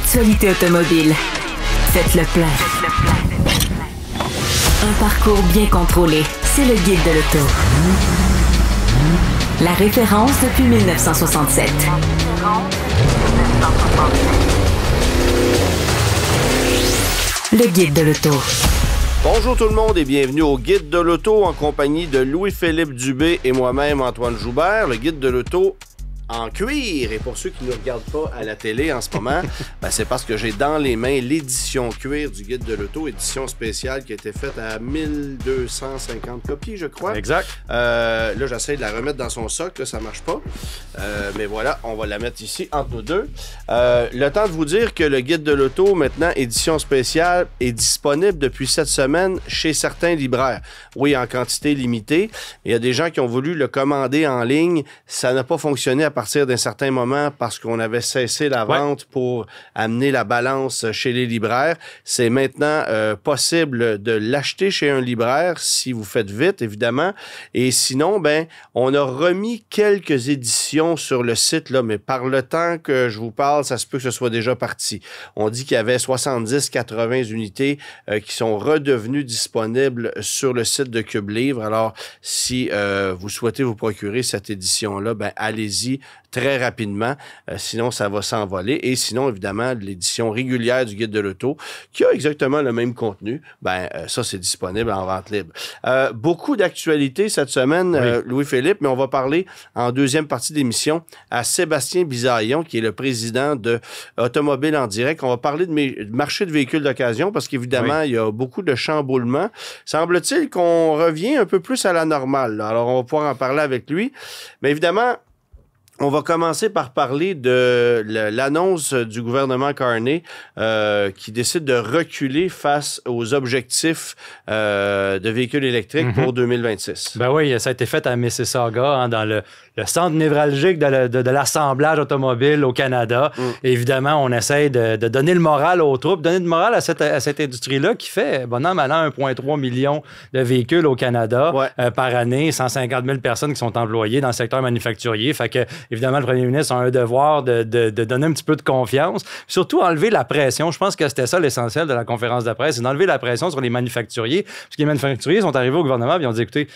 L'actualité automobile. Faites le plein. Un parcours bien contrôlé. C'est le Guide de l'auto. La référence depuis 1967. Le Guide de l'auto. Bonjour tout le monde et bienvenue au Guide de l'auto en compagnie de Louis-Philippe Dubé et moi-même Antoine Joubert. Le Guide de l'auto en cuir. Et pour ceux qui ne regardent pas à la télé en ce moment, ben c'est parce que j'ai dans les mains l'édition cuir du Guide de l'auto, édition spéciale qui a été faite à 1250 copies, je crois. Exact. Là, j'essaie de la remettre dans son socle, là, ça marche pas. Mais voilà, on va la mettre ici entre nous deux. Le temps de vous dire que le Guide de l'auto, maintenant, édition spéciale, est disponible depuis cette semaine chez certains libraires. Oui, en quantité limitée. Il y a des gens qui ont voulu le commander en ligne. Ça n'a pas fonctionné à partir d'un certain moment parce qu'on avait cessé la vente pour amener la balance chez les libraires. C'est maintenant possible de l'acheter chez un libraire si vous faites vite, évidemment. Et sinon, ben, on a remis quelques éditions sur le site, là, mais par le temps que je vous parle, ça se peut que ce soit déjà parti. On dit qu'il y avait 70-80 unités qui sont redevenues disponibles sur le site de Cube Livre. Alors, si vous souhaitez vous procurer cette édition-là, ben, allez-y très rapidement, sinon ça va s'envoler. Et sinon, évidemment, l'édition régulière du Guide de l'auto, qui a exactement le même contenu, ben ça, c'est disponible en vente libre. Beaucoup d'actualités cette semaine, Louis-Philippe, mais on va parler en deuxième partie d'émission à Sébastien Bisaillon, qui est le président de Automobile en direct. On va parler de marché de véhicules d'occasion, parce qu'évidemment, il y a beaucoup de chamboulements. Semble-t-il qu'on revient un peu plus à la normale, là. Alors, on va pouvoir en parler avec lui. Mais évidemment, on va commencer par parler de l'annonce du gouvernement Carney qui décide de reculer face aux objectifs de véhicules électriques pour 2026. Ben oui, ça a été fait à Mississauga, hein, dans le centre névralgique de l'assemblage automobile au Canada. Et évidemment, on essaie de donner le moral aux troupes, donner le moral à cette industrie-là qui fait, bon an, mal an, 1,3 million de véhicules au Canada par année, 150 000 personnes qui sont employées dans le secteur manufacturier. Fait que, évidemment, le premier ministre a un devoir de donner un petit peu de confiance, surtout enlever la pression. Je pense que c'était ça l'essentiel de la conférence de presse, c'est d'enlever la pression sur les manufacturiers. Parce que les manufacturiers sont arrivés au gouvernement et ils ont dit, écoutez,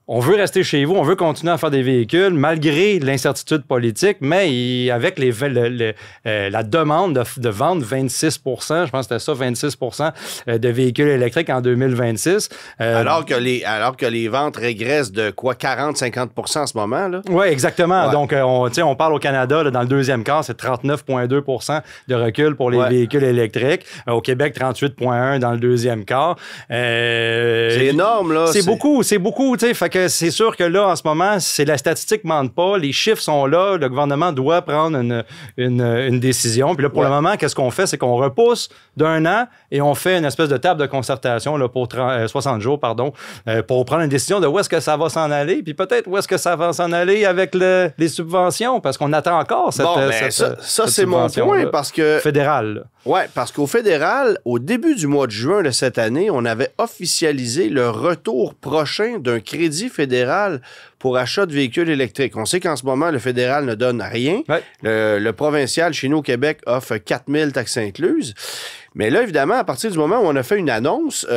on veut rester chez vous, on veut continuer à faire des véhicules malgré l'incertitude politique, mais avec la demande de vendre 26 % je pense que c'était ça, 26 % de véhicules électriques en 2026. Alors que les ventes régressent de quoi, 40-50 % en ce moment, là? Oui, exactement. Ouais. Donc, on parle au Canada, là, dans le deuxième quart, c'est 39,2 % de recul pour les véhicules électriques. Au Québec, 38,1 % dans le deuxième quart. C'est énorme, là. C'est beaucoup, tu sais. Fait que c'est sûr que là, en ce moment, la statistique ne mente pas. Les chiffres sont là. Le gouvernement doit prendre une décision. Puis là, pour le moment, qu'est-ce qu'on fait? C'est qu'on repousse d'un an et on fait une espèce de table de concertation là, pour 60 jours, pour prendre une décision de où est-ce que ça va s'en aller. Puis peut-être où est-ce que ça va s'en aller avec les subventions, parce qu'on attend encore cette ça c'est mon point, parce que... Fédéral. Oui, parce qu'au fédéral, au début du mois de juin de cette année, on avait officialisé le retour prochain d'un crédit fédéral pour achat de véhicules électriques. On sait qu'en ce moment, le fédéral ne donne rien. Ouais. Le provincial, chez nous au Québec, offre 4 000 taxes incluses. Mais là, évidemment, à partir du moment où on a fait une annonce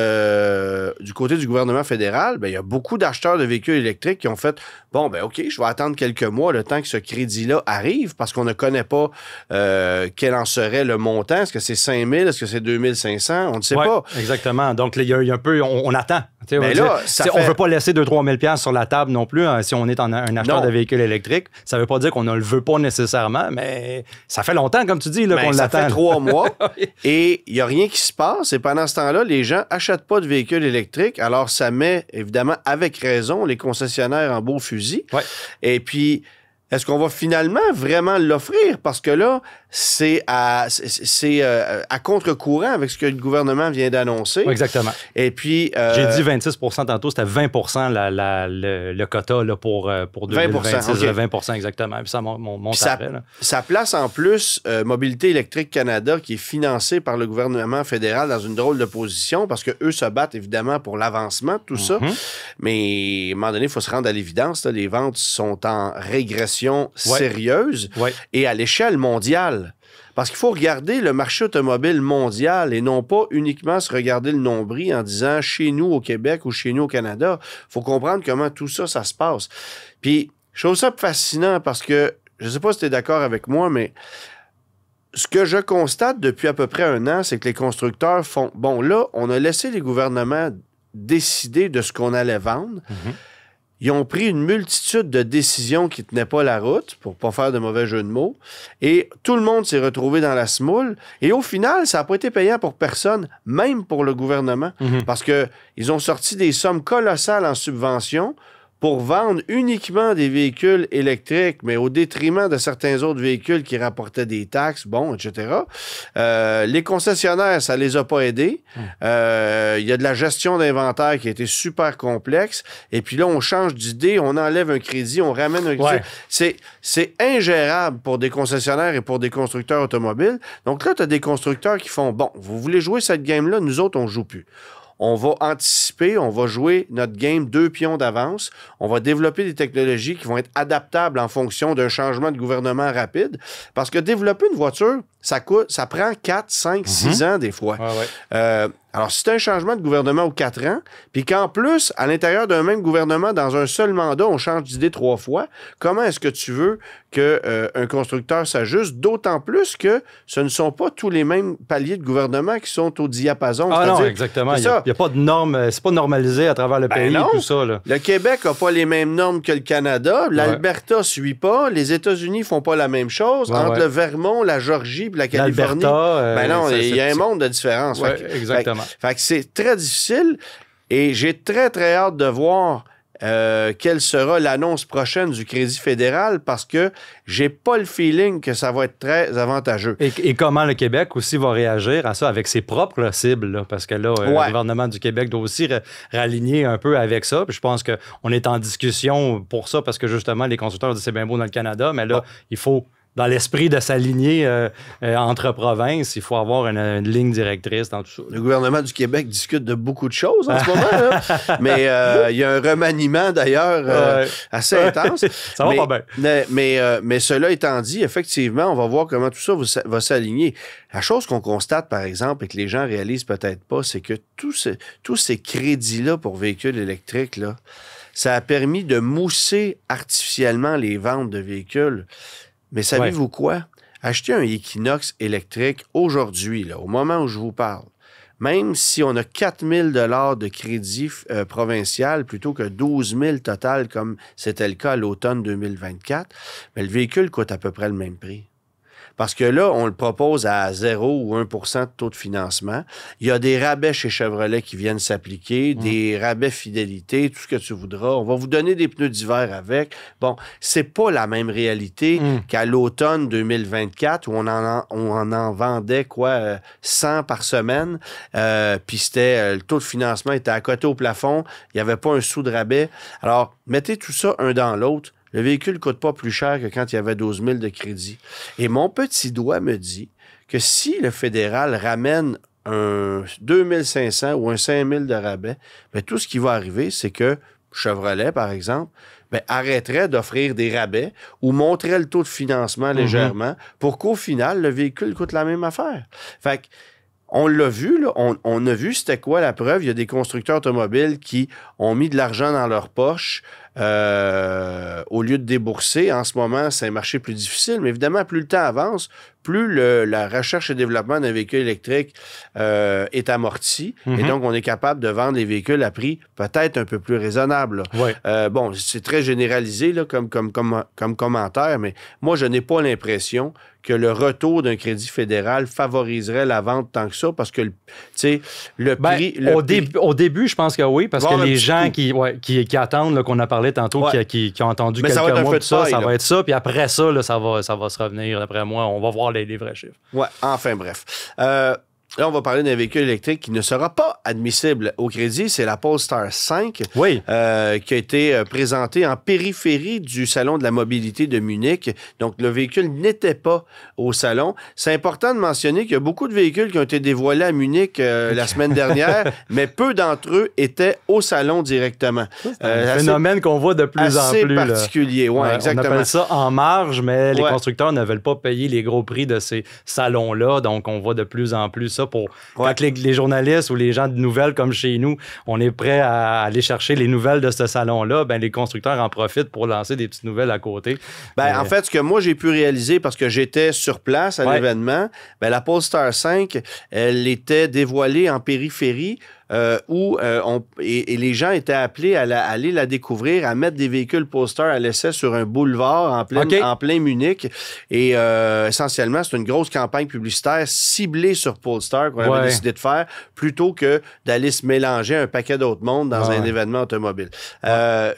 du côté du gouvernement fédéral, ben, il y a beaucoup d'acheteurs de véhicules électriques qui ont fait « Bon, ben OK, je vais attendre quelques mois le temps que ce crédit-là arrive parce qu'on ne connaît pas quel en serait le montant. Est-ce que c'est 5 000? Est-ce que c'est 2 500? On ne sait pas. » Exactement. Donc, il y a un peu... On attend. Mais là, on ne veut pas laisser 2-3 000 sur la table non plus si on est un acheteur de véhicules électriques. Ça ne veut pas dire qu'on ne le veut pas nécessairement, mais ça fait longtemps, comme tu dis, là, qu'on l'attend. Ça fait 3 mois et il n'y a rien qui se passe. Et pendant ce temps-là, les gens n'achètent pas de véhicules électriques. Alors, ça met, évidemment, avec raison, les concessionnaires en beau fusil. Ouais. Et puis... Est-ce qu'on va finalement vraiment l'offrir? Parce que là, c'est à contre-courant avec ce que le gouvernement vient d'annoncer. Oui, exactement. Et puis... J'ai dit 26 % tantôt, c'était 20 % le quota là, pour 2026. 20 20 exactement. Puis ça monte après. Là. Ça place en plus Mobilité électrique Canada, qui est financé par le gouvernement fédéral, dans une drôle de position, parce qu'eux se battent évidemment pour l'avancement de tout ça. Mais à un moment donné, il faut se rendre à l'évidence. Les ventes sont en régression sérieuse et à l'échelle mondiale. Parce qu'il faut regarder le marché automobile mondial et non pas uniquement se regarder le nombril en disant chez nous au Québec ou chez nous au Canada. Il faut comprendre comment tout ça, ça se passe. Puis, je trouve ça fascinant parce que, je ne sais pas si tu es d'accord avec moi, mais ce que je constate depuis à peu près 1 an, c'est que les constructeurs font... Bon, là, on a laissé les gouvernements décider de ce qu'on allait vendre. Mm-hmm. Ils ont pris une multitude de décisions qui ne tenaient pas la route, pour ne pas faire de mauvais jeu de mots, et tout le monde s'est retrouvé dans la semoule. Et au final, ça n'a pas été payant pour personne, même pour le gouvernement, parce qu'ils ont sorti des sommes colossales en subventions pour vendre uniquement des véhicules électriques, mais au détriment de certains autres véhicules qui rapportaient des taxes, bon, etc. Les concessionnaires, ça les a pas aidés. Il y a de la gestion d'inventaire qui a été super complexe. Et puis là, on change d'idée, on enlève un crédit, on ramène un crédit. Ouais. C'est ingérable pour des concessionnaires et pour des constructeurs automobiles. Donc là, tu as des constructeurs qui font, bon, vous voulez jouer cette game-là, nous autres, on joue plus. On va anticiper, on va jouer notre game 2 pions d'avance. On va développer des technologies qui vont être adaptables en fonction d'un changement de gouvernement rapide. Parce que développer une voiture, ça prend 4, 5, 6 ans des fois. Alors, si c'est un changement de gouvernement aux 4 ans, puis qu'en plus, à l'intérieur d'un même gouvernement, dans un seul mandat, on change d'idée 3 fois, comment est-ce que tu veux qu'un constructeur s'ajuste? D'autant plus que ce ne sont pas tous les mêmes paliers de gouvernement qui sont au diapason. Ah non, exactement. Il n'y a pas de normes. C'est pas normalisé à travers le pays, non. Tout ça. Là. Le Québec n'a pas les mêmes normes que le Canada. L'Alberta ne suit pas. Les États-Unis ne font pas la même chose. Entre le Vermont, la Georgie et la Californie. L'Alberta, il y a un monde de différence. Exactement. Fait que c'est très difficile et j'ai très, très hâte de voir quelle sera l'annonce prochaine du Crédit fédéral parce que j'ai pas le feeling que ça va être très avantageux. Et comment le Québec aussi va réagir à ça avec ses propres cibles, là, parce que là, le gouvernement du Québec doit aussi raligner un peu avec ça. Puis je pense qu'on est en discussion pour ça parce que justement, les constructeurs disent c'est bien beau dans le Canada, mais là, il faut... Dans l'esprit de s'aligner entre provinces, il faut avoir une ligne directrice dans tout ça. Le gouvernement du Québec discute de beaucoup de choses en ce moment. Là. Mais il y a un remaniement, d'ailleurs, assez intense. Ça va pas bien. Mais cela étant dit, effectivement, on va voir comment tout ça va s'aligner. La chose qu'on constate, par exemple, et que les gens réalisent peut-être pas, c'est que tous ces crédits-là pour véhicules électriques, là, ça a permis de mousser artificiellement les ventes de véhicules. Mais savez-vous quoi? Acheter un Equinox électrique aujourd'hui, là, au moment où je vous parle, même si on a 4 000 $ de crédit provincial plutôt que 12 000 total comme c'était le cas à l'automne 2024, mais le véhicule coûte à peu près le même prix. Parce que là, on le propose à 0 ou 1 % de taux de financement. Il y a des rabais chez Chevrolet qui viennent s'appliquer, des rabais fidélité, tout ce que tu voudras. On va vous donner des pneus d'hiver avec. Bon, c'est pas la même réalité qu'à l'automne 2024 où on en vendait 100 par semaine. Puis le taux de financement était à côté au plafond. Il n'y avait pas un sou de rabais. Alors, mettez tout ça un dans l'autre. Le véhicule ne coûte pas plus cher que quand il y avait 12 000 de crédit. Et mon petit doigt me dit que si le fédéral ramène un 2 500 ou un 5 000 de rabais, bien, tout ce qui va arriver, c'est que Chevrolet, par exemple, bien, arrêterait d'offrir des rabais ou montrerait le taux de financement légèrement pour qu'au final, le véhicule coûte la même affaire. Fait que, on l'a vu, là, on a vu c'était quoi la preuve. Il y a des constructeurs automobiles qui ont mis de l'argent dans leur poche au lieu de débourser. En ce moment, c'est un marché plus difficile, mais évidemment, plus le temps avance, plus la recherche et développement d'un véhicule électrique est amorti. Et donc, on est capable de vendre les véhicules à prix peut-être un peu plus raisonnable. Bon, c'est très généralisé là, comme commentaire, mais moi, je n'ai pas l'impression que le retour d'un crédit fédéral favoriserait la vente tant que ça, parce que, tu sais, le prix... Au début, je pense que oui, parce que les gens qui attendent, là, qu'on a parlé tantôt, qui ont entendu quelques mois de ça, ça va être ça, puis après ça, là, ça va se revenir, d'après moi. On va voir les vrais chiffres. Ouais, enfin bref. Là, on va parler d'un véhicule électrique qui ne sera pas admissible au crédit. C'est la Polestar 5 Oui. qui a été présenté en périphérie du Salon de la mobilité de Munich. Donc, le véhicule n'était pas au salon. C'est important de mentionner qu'il y a beaucoup de véhicules qui ont été dévoilés à Munich la semaine dernière, mais peu d'entre eux étaient au salon directement. C'est un phénomène qu'on voit de plus en plus. Assez particulier, oui, exactement. On appelle ça en marge, mais les constructeurs ne veulent pas payer les gros prix de ces salons-là. Donc, on voit de plus en plus ça. Quand les journalistes ou les gens de nouvelles comme chez nous, on est prêt à aller chercher les nouvelles de ce salon-là, ben les constructeurs en profitent pour lancer des petites nouvelles à côté. En fait, ce que moi j'ai pu réaliser, parce que j'étais sur place à l'événement, la Polestar 5, elle était dévoilée en périphérie. Où les gens étaient appelés à aller la découvrir, à mettre des véhicules Polestar à l'essai sur un boulevard en plein Munich. Et essentiellement, c'est une grosse campagne publicitaire ciblée sur Polestar qu'on avait décidé de faire, plutôt que d'aller se mélanger un paquet d'autres mondes dans un événement automobile.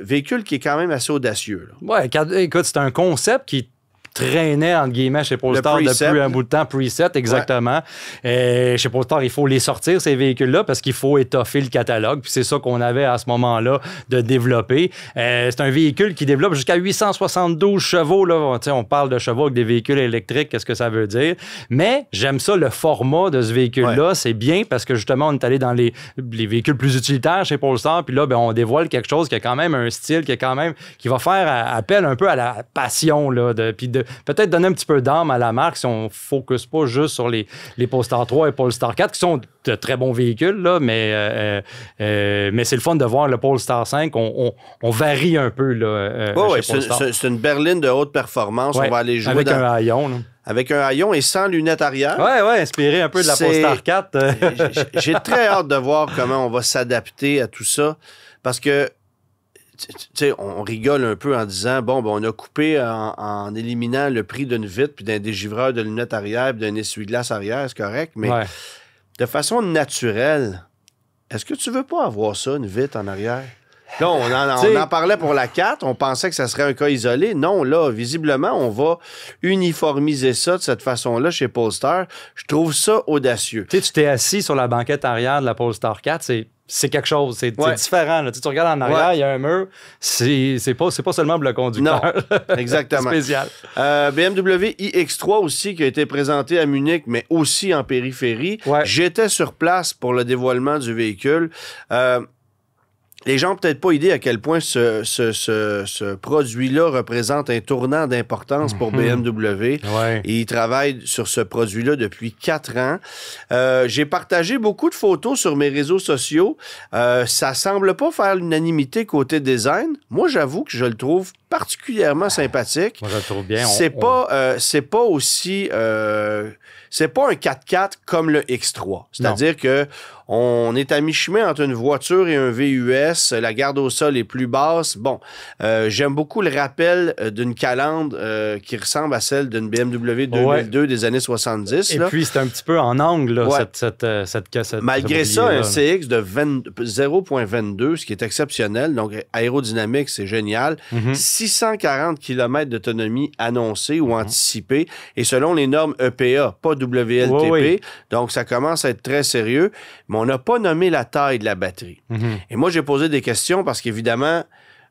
Véhicule qui est quand même assez audacieux. Oui, écoute, c'est un concept qui traînait, entre guillemets, chez Polestar depuis un bout de temps, preset, exactement. Et chez Polestar, il faut les sortir, ces véhicules-là, parce qu'il faut étoffer le catalogue. Puis c'est ça qu'on avait à ce moment-là de développer. C'est un véhicule qui développe jusqu'à 872 chevaux. Là. On parle de chevaux avec des véhicules électriques, qu'est-ce que ça veut dire? Mais j'aime ça, le format de ce véhicule-là. Ouais. C'est bien parce que, justement, on est allé dans les véhicules plus utilitaires chez Polestar. Puis là, on dévoile quelque chose qui a quand même un style, qui va faire appel un peu à la passion, là, puis peut-être donner un petit peu d'âme à la marque si on ne focus pas juste sur les Polestar 3 et Polestar 4, qui sont de très bons véhicules, là, mais c'est le fun de voir le Polestar 5. On varie un peu. C'est une berline de haute performance. On va aller jouer avec un haillon. Là. Avec un haillon et sans lunettes arrière. Oui, inspiré un peu de la Polestar 4. J'ai très hâte de voir comment on va s'adapter à tout ça, parce que on rigole un peu en disant, on a coupé en éliminant le prix d'une vitre, puis d'un dégivreur de lunettes arrière, puis d'un essuie-glace arrière, c'est correct, mais de façon naturelle, est-ce que tu veux pas avoir ça, une vitre en arrière? Là, on en parlait pour la 4, on pensait que ça serait un cas isolé. Non, là, visiblement, on va uniformiser ça de cette façon-là chez Polestar. Je trouve ça audacieux. Tu t'es assis sur la banquette arrière de la Polestar 4, c'est quelque chose, c'est différent. Là. Tu regardes en arrière, il y a un mur, c'est pas seulement pour le conducteur. Non, exactement. C'est spécial. BMW iX3 aussi, qui a été présenté à Munich, mais aussi en périphérie. Ouais. J'étais sur place pour le dévoilement du véhicule. Les gens n'ont peut-être pas idée à quel point ce produit-là représente un tournant d'importance pour BMW. Ouais. Et ils travaillent sur ce produit-là depuis 4 ans. J'ai partagé beaucoup de photos sur mes réseaux sociaux. Ça semble pas faire l'unanimité côté design. Moi, j'avoue que je le trouve particulièrement sympathique. Moi, je le trouve bien. C'est pas aussi... c'est pas un 4x4 comme le X3. C'est-à-dire que on est à mi-chemin entre une voiture et un VUS. La garde au sol est plus basse. J'aime beaucoup le rappel d'une calandre qui ressemble à celle d'une BMW 2002 des années 70. Et puis, c'est un petit peu en angle, là, cette malgré ça, un CX de 0.22, ce qui est exceptionnel. Donc, aérodynamique, c'est génial. 640 km d'autonomie annoncée ou anticipée. Et selon les normes EPA, pas WLTP. Donc, ça commence à être très sérieux. Mais on n'a pas nommé la taille de la batterie. Et moi, j'ai posé des questions parce qu'évidemment,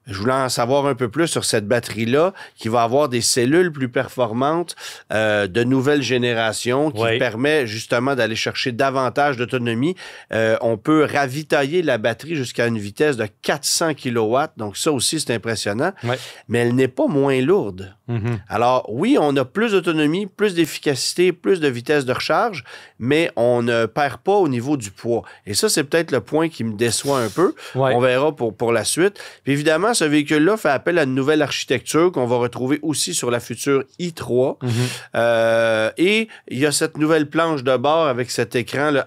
je voulais en savoir un peu plus sur cette batterie-là qui va avoir des cellules plus performantes de nouvelle génération qui permet justement d'aller chercher davantage d'autonomie. On peut ravitailler la batterie jusqu'à une vitesse de 400 kW. Donc ça aussi, c'est impressionnant. Ouais. Mais elle n'est pas moins lourde. Alors oui, on a plus d'autonomie, plus d'efficacité, plus de vitesse de recharge, mais on ne perd pas au niveau du poids. Et ça, c'est peut-être le point qui me déçoit un peu. Ouais. On verra pour la suite. Puis évidemment, ce véhicule-là fait appel à une nouvelle architecture qu'on va retrouver aussi sur la future i3. Et il y a cette nouvelle planche de bord avec cet écran, le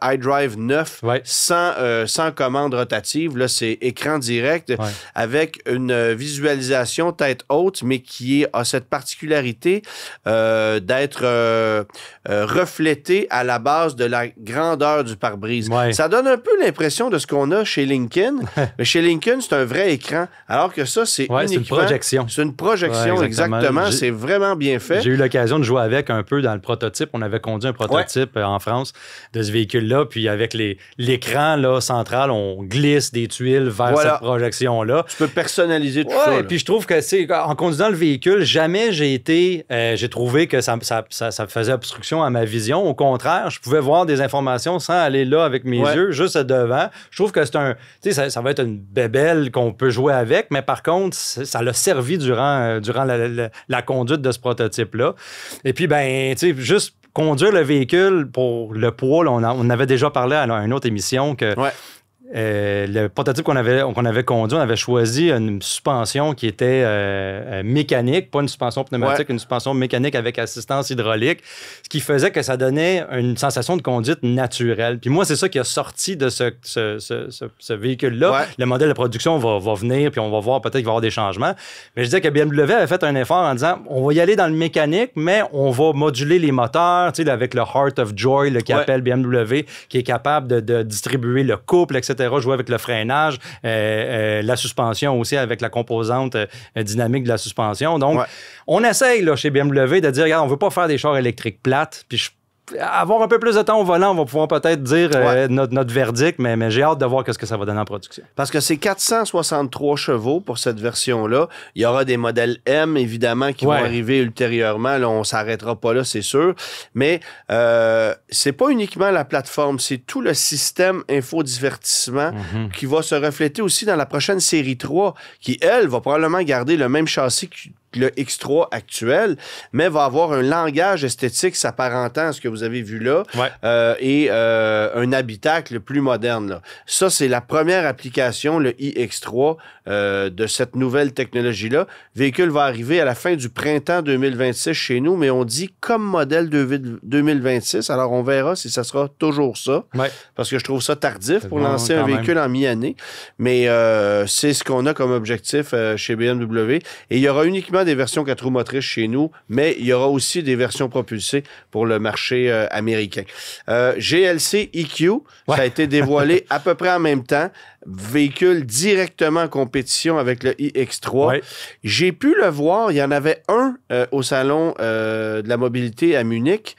iDrive 9, sans commande rotative. Là, c'est écran direct avec une visualisation tête haute, mais qui a cette particularité d'être reflété à la base de la grandeur du pare-brise. Ouais. Ça donne un peu l'impression de ce qu'on a chez Lincoln. Mais chez Lincoln, c'est un vrai écran. Alors que ça, c'est Ouais, uniquement... c'est une projection. C'est une projection, Ouais, exactement. C'est vraiment bien fait. J'ai eu l'occasion de jouer avec un peu dans le prototype. On avait conduit un prototype en France de ce véhicule-là. Puis avec l'écran là, central, on glisse des tuiles vers cette projection-là. Tu peux personnaliser tout ça. Et puis je trouve que en conduisant le véhicule, jamais j'ai trouvé que ça faisait obstruction à ma vision. Au contraire, je pouvais voir des informations sans aller là avec mes yeux, juste devant. Je trouve que ça va être une bébelle qu'on peut jouer avec, mais par contre, ça l'a servi durant la conduite de ce prototype-là. Et puis, juste conduire le véhicule pour le poids, là, on avait déjà parlé à une autre émission que... le prototype qu'on avait conduit, on avait choisi une suspension qui était mécanique, pas une suspension pneumatique, une suspension mécanique avec assistance hydraulique, ce qui faisait que ça donnait une sensation de conduite naturelle. Puis moi, c'est ça qui a sorti de ce véhicule-là. Ouais. Le modèle de production va venir, puis on va voir peut-être qu'il va y avoir des changements. Mais je disais que BMW avait fait un effort en disant, on va y aller dans le mécanique, mais on va moduler les moteurs, tu sais, avec le Heart of Joy, qui appelle BMW, qui est capable de distribuer le couple, etc., jouer avec le freinage, la suspension aussi avec la composante dynamique de la suspension. Donc, on essaye là, chez BMW de dire, regarde, on ne veut pas faire des chars électriques plates, puis avoir un peu plus de temps au volant, on va pouvoir peut-être dire notre verdict, mais j'ai hâte de voir ce que ça va donner en production. Parce que c'est 463 chevaux pour cette version-là. Il y aura des modèles M, évidemment, qui vont arriver ultérieurement. Là, on ne s'arrêtera pas là, c'est sûr. Mais c'est pas uniquement la plateforme, c'est tout le système infodivertissement qui va se refléter aussi dans la prochaine série 3, qui, elle, va probablement garder le même châssis que le X3 actuel, mais va avoir un langage esthétique s'apparentant à ce que vous avez vu là et un habitacle plus moderne. Là. Ça, c'est la première application, le iX3, de cette nouvelle technologie-là. Le véhicule va arriver à la fin du printemps 2026 chez nous, mais on dit comme modèle 2026. Alors, on verra si ça sera toujours ça, parce que je trouve ça tardif pour lancer un véhicule en mi-année, mais c'est ce qu'on a comme objectif chez BMW. Et il y aura uniquement des versions 4 roues motrices chez nous, mais il y aura aussi des versions propulsées pour le marché américain. GLC EQ, ça a été dévoilé à peu près en même temps. Véhicule directement en compétition avec le iX3. J'ai pu le voir, il y en avait un au salon de la mobilité à Munich.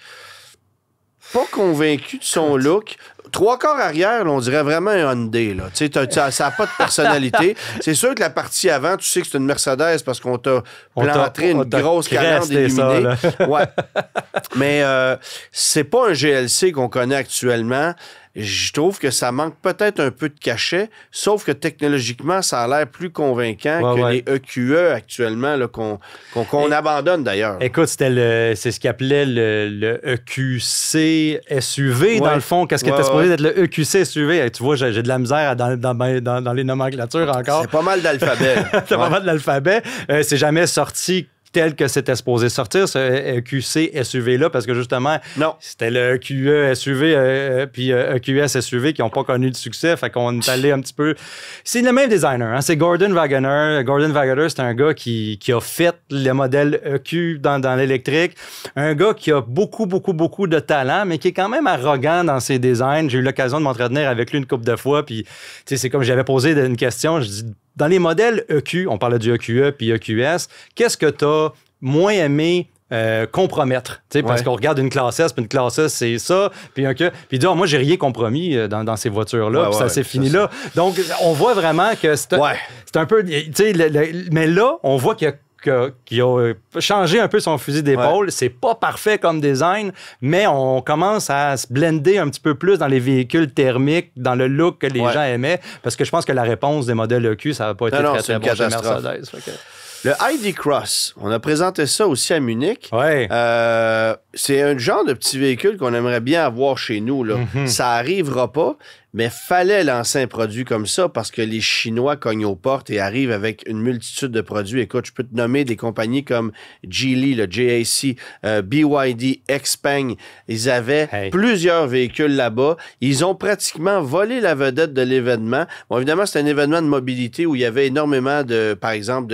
Pas convaincu de son look. 3/4 arrière, là, on dirait vraiment un Hyundai. Là. Ça n'a pas de personnalité. C'est sûr que la partie avant, tu sais que c'est une Mercedes parce qu'on t'a planté une grosse calandre illuminée. Mais c'est pas un GLC qu'on connaît actuellement. Je trouve que ça manque peut-être un peu de cachet, sauf que technologiquement, ça a l'air plus convaincant que les EQE actuellement qu'on abandonne d'ailleurs. Écoute, c'est ce qu'ils appelait le EQC SUV dans le fond. Qu'est-ce qui était supposé d'être le EQC SUV? Tu vois, j'ai de la misère dans les nomenclatures encore. C'est pas mal d'alphabet. C'est pas mal de l'alphabet. C'est jamais sorti tel que c'était supposé sortir, ce EQC SUV-là, parce que justement, c'était le EQE SUV puis EQS SUV qui n'ont pas connu de succès, fait qu'on est allé un petit peu... C'est le même designer, hein? C'est Gordon Wagoner. Gordon Wagoner, c'est un gars qui a fait le modèle EQ dans l'électrique, un gars qui a beaucoup de talent, mais qui est quand même arrogant dans ses designs. J'ai eu l'occasion de m'entretenir avec lui une couple de fois, puis c'est comme j'avais posé une question, je dis... Dans les modèles EQ, on parlait du EQE puis EQS, qu'est-ce que tu as moins aimé compromettre? Parce qu'on regarde une classe S, puis une classe S, c'est ça, puis puis dire, moi, j'ai rien compromis dans ces voitures-là, puis ça s'est fini là. Donc, on voit vraiment que c'est un peu... mais là, on voit qu'il a changé un peu son fusil d'épaule. C'est pas parfait comme design, mais on commence à se blender un petit peu plus dans les véhicules thermiques, dans le look que les gens aimaient, parce que je pense que la réponse des modèles EQ, ça n'a pas été très bon chez Mercedes. Le ID Cross, on a présenté ça aussi à Munich. C'est un genre de petit véhicule qu'on aimerait bien avoir chez nous. Là. Ça n'arrivera pas, mais fallait lancer un produit comme ça parce que les Chinois cognent aux portes et arrivent avec une multitude de produits. Écoute, je peux te nommer des compagnies comme Geely, le JAC, BYD, Xpeng. Ils avaient plusieurs véhicules là-bas. Ils ont pratiquement volé la vedette de l'événement. Bon, évidemment, c'est un événement de mobilité où il y avait énormément par exemple,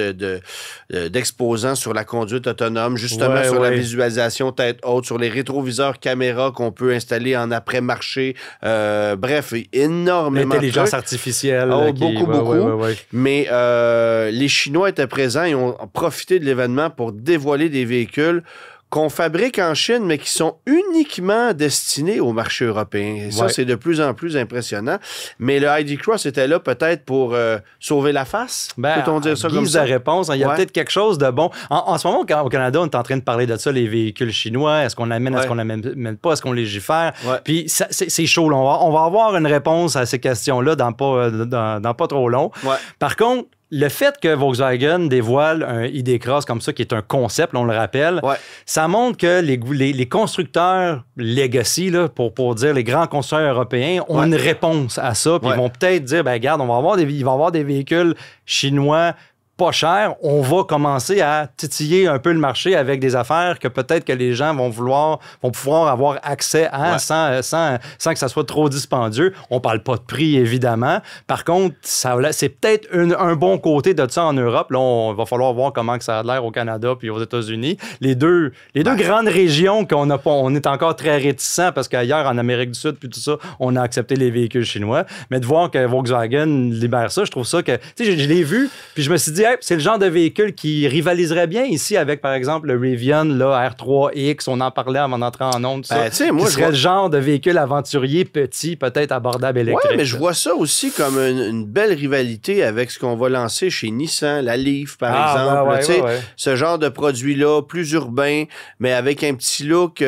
d'exposants sur la conduite autonome, justement sur la visualisation tête haute, sur les rétroviseurs caméra qu'on peut installer en après-marché. Bref, énormément de L'intelligence trucs. artificielle. Oh, beaucoup. Ouais. Mais les Chinois étaient présents et ont profité de l'événement pour dévoiler des véhicules qu'on fabrique en Chine, mais qui sont uniquement destinés au marché européen. Et ça, c'est de plus en plus impressionnant. Mais le ID Cross était là peut-être pour sauver la face. Peut-on dire ça comme ça? De réponse, il y a peut-être quelque chose de bon. En ce moment, au Canada, on est en train de parler de ça, les véhicules chinois. Est-ce qu'on amène, est-ce qu'on n'amène pas? Est-ce qu'on légifère? Puis c'est chaud. Là. On va avoir une réponse à ces questions-là dans pas trop long. Par contre, le fait que Volkswagen dévoile un ID Cross comme ça, qui est un concept, on le rappelle, ça montre que les constructeurs legacy, là, pour dire les grands constructeurs européens, ont une réponse à ça. Puis ils vont peut-être dire, ben regarde, il va y avoir des véhicules chinois pas cher, on va commencer à titiller un peu le marché avec des affaires que peut-être que les gens vont pouvoir avoir accès à sans que ça soit trop dispendieux. On parle pas de prix, évidemment. Par contre, c'est peut-être un bon côté de ça en Europe. Là, on va falloir voir comment que ça a l'air au Canada puis aux États-Unis. Les deux grandes régions on est encore très réticents parce qu'ailleurs, en Amérique du Sud, puis tout ça, on a accepté les véhicules chinois. Mais de voir que Volkswagen libère ça, je trouve ça que... Tu sais, je l'ai vu, puis je me suis dit, c'est le genre de véhicule qui rivaliserait bien ici avec, par exemple, le Rivian, là, R3X. On en parlait avant d'entrer en ondes. Ça serait le genre de véhicule aventurier, petit, peut-être abordable électrique. Oui, mais je vois ça aussi comme une belle rivalité avec ce qu'on va lancer chez Nissan, la Leaf, par exemple. Ce genre de produit-là, plus urbain, mais avec un petit look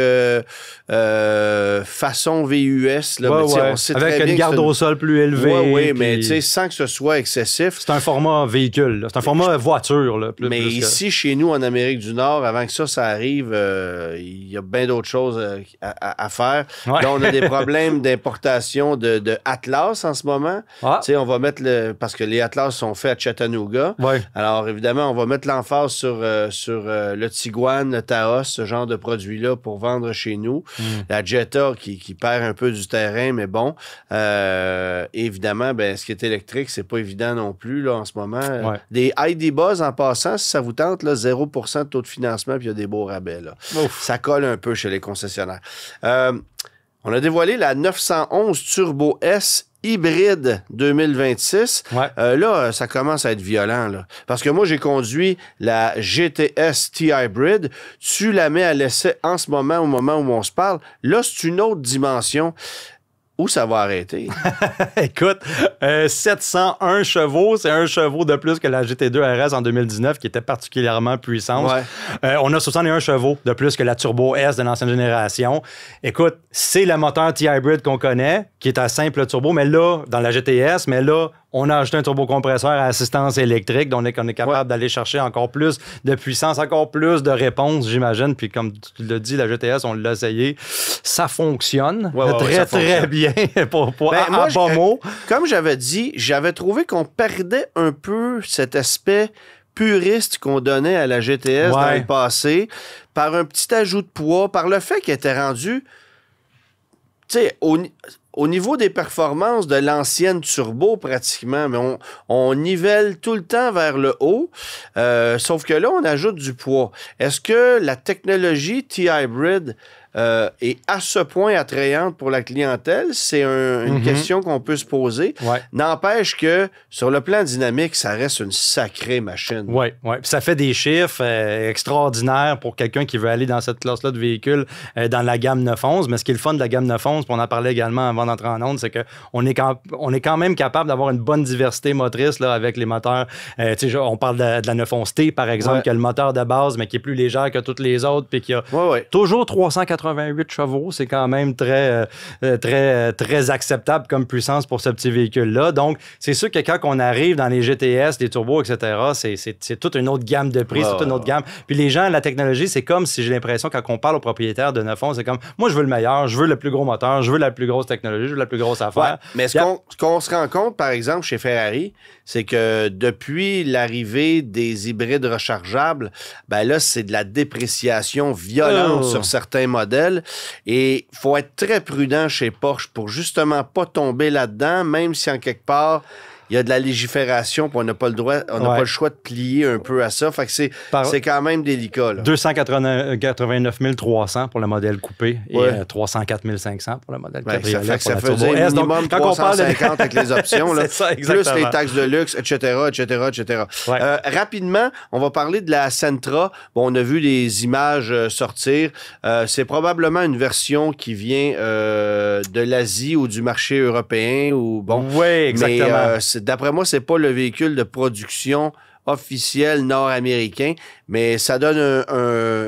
façon VUS. Là, on sait avec très une garde au sol plus élevée. Oui, mais sans que ce soit excessif. C'est un format véhicule. Là. C'est un format voiture. Là, mais ici, chez nous, en Amérique du Nord, avant que ça arrive, il y a bien d'autres choses à faire. Là, on a des problèmes d'importation de Atlas en ce moment. On va mettre parce que les Atlas sont faits à Chattanooga. Alors, évidemment, on va mettre l'emphase sur le Tiguan, le Taos, ce genre de produits-là pour vendre chez nous. La Jetta qui perd un peu du terrain, mais bon. Évidemment, ce qui est électrique, c'est pas évident non plus là, en ce moment. Des ID Buzz, en passant, si ça vous tente, là, 0% de taux de financement, puis il y a des beaux rabais. Là. Ça colle un peu chez les concessionnaires. On a dévoilé la 911 Turbo S hybride 2026. Là, ça commence à être violent. Là. Parce que moi, j'ai conduit la GTS T-Hybrid. Tu la mets à l'essai en ce moment, au moment où on se parle. Là, c'est une autre dimension. Où ça va arrêter? Écoute, 701 chevaux, c'est un chevaux de plus que la GT2 RS en 2019, qui était particulièrement puissante. On a 61 chevaux de plus que la Turbo S de l'ancienne génération. Écoute, c'est le moteur T-Hybrid qu'on connaît, qui est à simple turbo, mais là, dans la GTS, on a ajouté un turbocompresseur à assistance électrique, donc on est capable d'aller chercher encore plus de puissance, encore plus de réponses, j'imagine. Puis comme tu l'as dit, la GTS, on l'a essayé. Ça fonctionne très bien pour moi, bas mot. Comme j'avais dit, j'avais trouvé qu'on perdait un peu cet aspect puriste qu'on donnait à la GTS dans le passé par un petit ajout de poids, par le fait qu'elle était rendue... Tu sais, au niveau des performances de l'ancienne turbo, pratiquement, mais on nivelle tout le temps vers le haut, sauf que là, on ajoute du poids. Est-ce que la technologie T-Hybrid est à ce point attrayante pour la clientèle? C'est une question qu'on peut se poser. N'empêche que, sur le plan dynamique, ça reste une sacrée machine. Oui. Ça fait des chiffres extraordinaires pour quelqu'un qui veut aller dans cette classe-là de véhicules dans la gamme 911. Mais ce qui est le fun de la gamme 911, puis on en parlait également avant d'entrer en onde, c'est qu'on est quand même capable d'avoir une bonne diversité motrice là, avec les moteurs. On parle de la 911T, par exemple, qui a le moteur de base, mais qui est plus légère que toutes les autres, puis qui a toujours 388 chevaux. C'est quand même très acceptable comme puissance pour ce petit véhicule-là. Donc, c'est sûr que quand on arrive dans les GTS, les turbos, etc., c'est toute une autre gamme de prix, c'est toute une autre gamme. Puis les gens, la technologie, c'est comme si j'ai l'impression, quand on parle aux propriétaires de 911, c'est comme, moi, je veux le meilleur, je veux le plus gros moteur, je veux la plus grosse technologie, je veux la plus grosse affaire. Mais ce qu'on se rend compte, par exemple, chez Ferrari, c'est que depuis l'arrivée des hybrides rechargeables, là, c'est de la dépréciation violente sur certains modèles. Et il faut être très prudent chez Porsche pour justement pas tomber là-dedans, même si en quelque part, il y a de la légifération, puis on n'a pas le droit, on n'a pas le choix de plier un peu à ça. Fait que c'est quand même délicat. Là. 289 300 pour le modèle coupé et 304 500 pour le modèle cabriolet. Ça veut dire minimum 350 avec les options, là, ça, plus les taxes de luxe, etc., etc. Ouais. Rapidement, on va parler de la Sentra. Bon, on a vu des images sortir. C'est probablement une version qui vient de l'Asie ou du marché européen. Oui, exactement. Mais d'après moi, c'est pas le véhicule de production officiel nord-américain, mais ça donne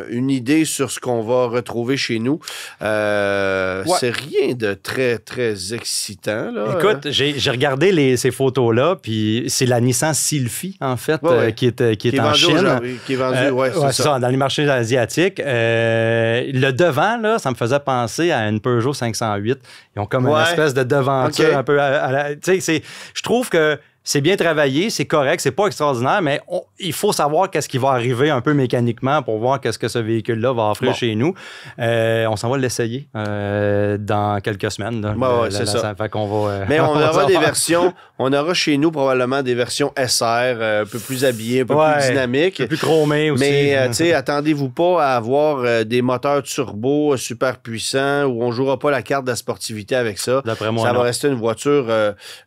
une idée sur ce qu'on va retrouver chez nous. C'est rien de très, très excitant. Là. Écoute, j'ai regardé ces photos-là, puis c'est la Nissan Sylphy, en fait, qui est en Chine. Qui est vendue, c'est ça, dans les marchés asiatiques. Le devant, là, ça me faisait penser à une Peugeot 508. Ils ont comme une espèce de devanture un peu... je trouve que c'est bien travaillé, c'est correct, c'est pas extraordinaire, mais il faut savoir qu'est-ce qui va arriver un peu mécaniquement pour voir qu'est-ce que ce véhicule-là va offrir chez nous. On s'en va l'essayer dans quelques semaines. C'est ça. Fait qu'on va, mais on aura des versions, on aura chez nous probablement des versions SR, un peu plus habillées, un peu plus dynamiques. Un peu plus chromées aussi. Mais attendez-vous pas à avoir des moteurs turbo super puissants où on jouera pas la carte de la sportivité avec ça. D'après moi, ça va rester une voiture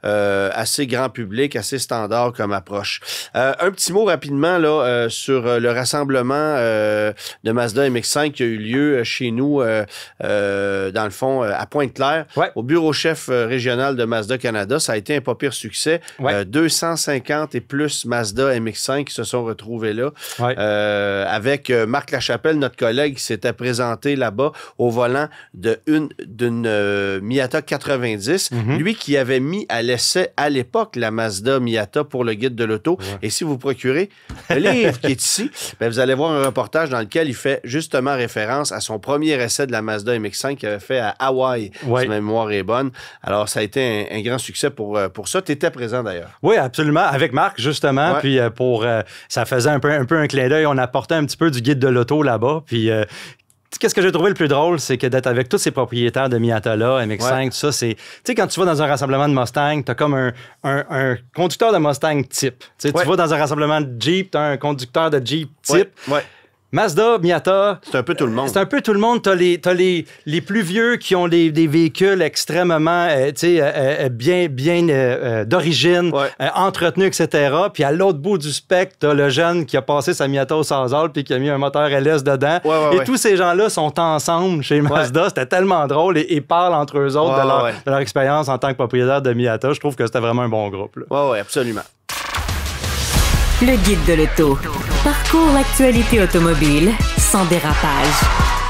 assez grand public, assez standard comme approche. Un petit mot rapidement là, sur le rassemblement de Mazda MX-5 qui a eu lieu chez nous, dans le fond, à Pointe-Claire, au bureau chef régional de Mazda Canada. Ça a été un pas pire succès. 250 et plus Mazda MX-5 qui se sont retrouvés là, avec Marc Lachapelle, notre collègue, qui s'était présenté là-bas au volant d'une Miata 90. Lui qui avait mis à l'essai à l'époque la Mazda Miata pour le guide de l'auto. Et si vous procurez le livre qui est ici, vous allez voir un reportage dans lequel il fait justement référence à son premier essai de la Mazda MX-5 qu'il avait fait à Hawaï, si ma mémoire est bonne. Alors, ça a été un grand succès pour ça. Tu étais présent d'ailleurs. Oui, absolument. Avec Marc, justement. Puis ça faisait un peu un clin d'œil. On apportait un petit peu du guide de l'auto là-bas. Puis qu'est-ce que j'ai trouvé le plus drôle, c'est que d'être avec tous ces propriétaires de Miata-là, MX-5, tout ça, c'est... Tu sais, quand tu vas dans un rassemblement de Mustang, t'as comme un conducteur de Mustang type. Tu vas dans un rassemblement de Jeep, t'as un conducteur de Jeep type. Mazda, Miata... C'est un peu tout le monde. C'est un peu tout le monde. T'as les plus vieux qui ont des véhicules extrêmement, bien d'origine, entretenus, etc. Puis à l'autre bout du spectre, t'as le jeune qui a passé sa Miata au Sazal puis qui a mis un moteur LS dedans. Et tous ces gens-là sont ensemble chez Mazda. C'était tellement drôle et parlent entre eux autres de leur expérience en tant que propriétaire de Miata. Je trouve que c'était vraiment un bon groupe. Oui, absolument. Le guide de l'auto. Parcours l'actualité automobile sans dérapage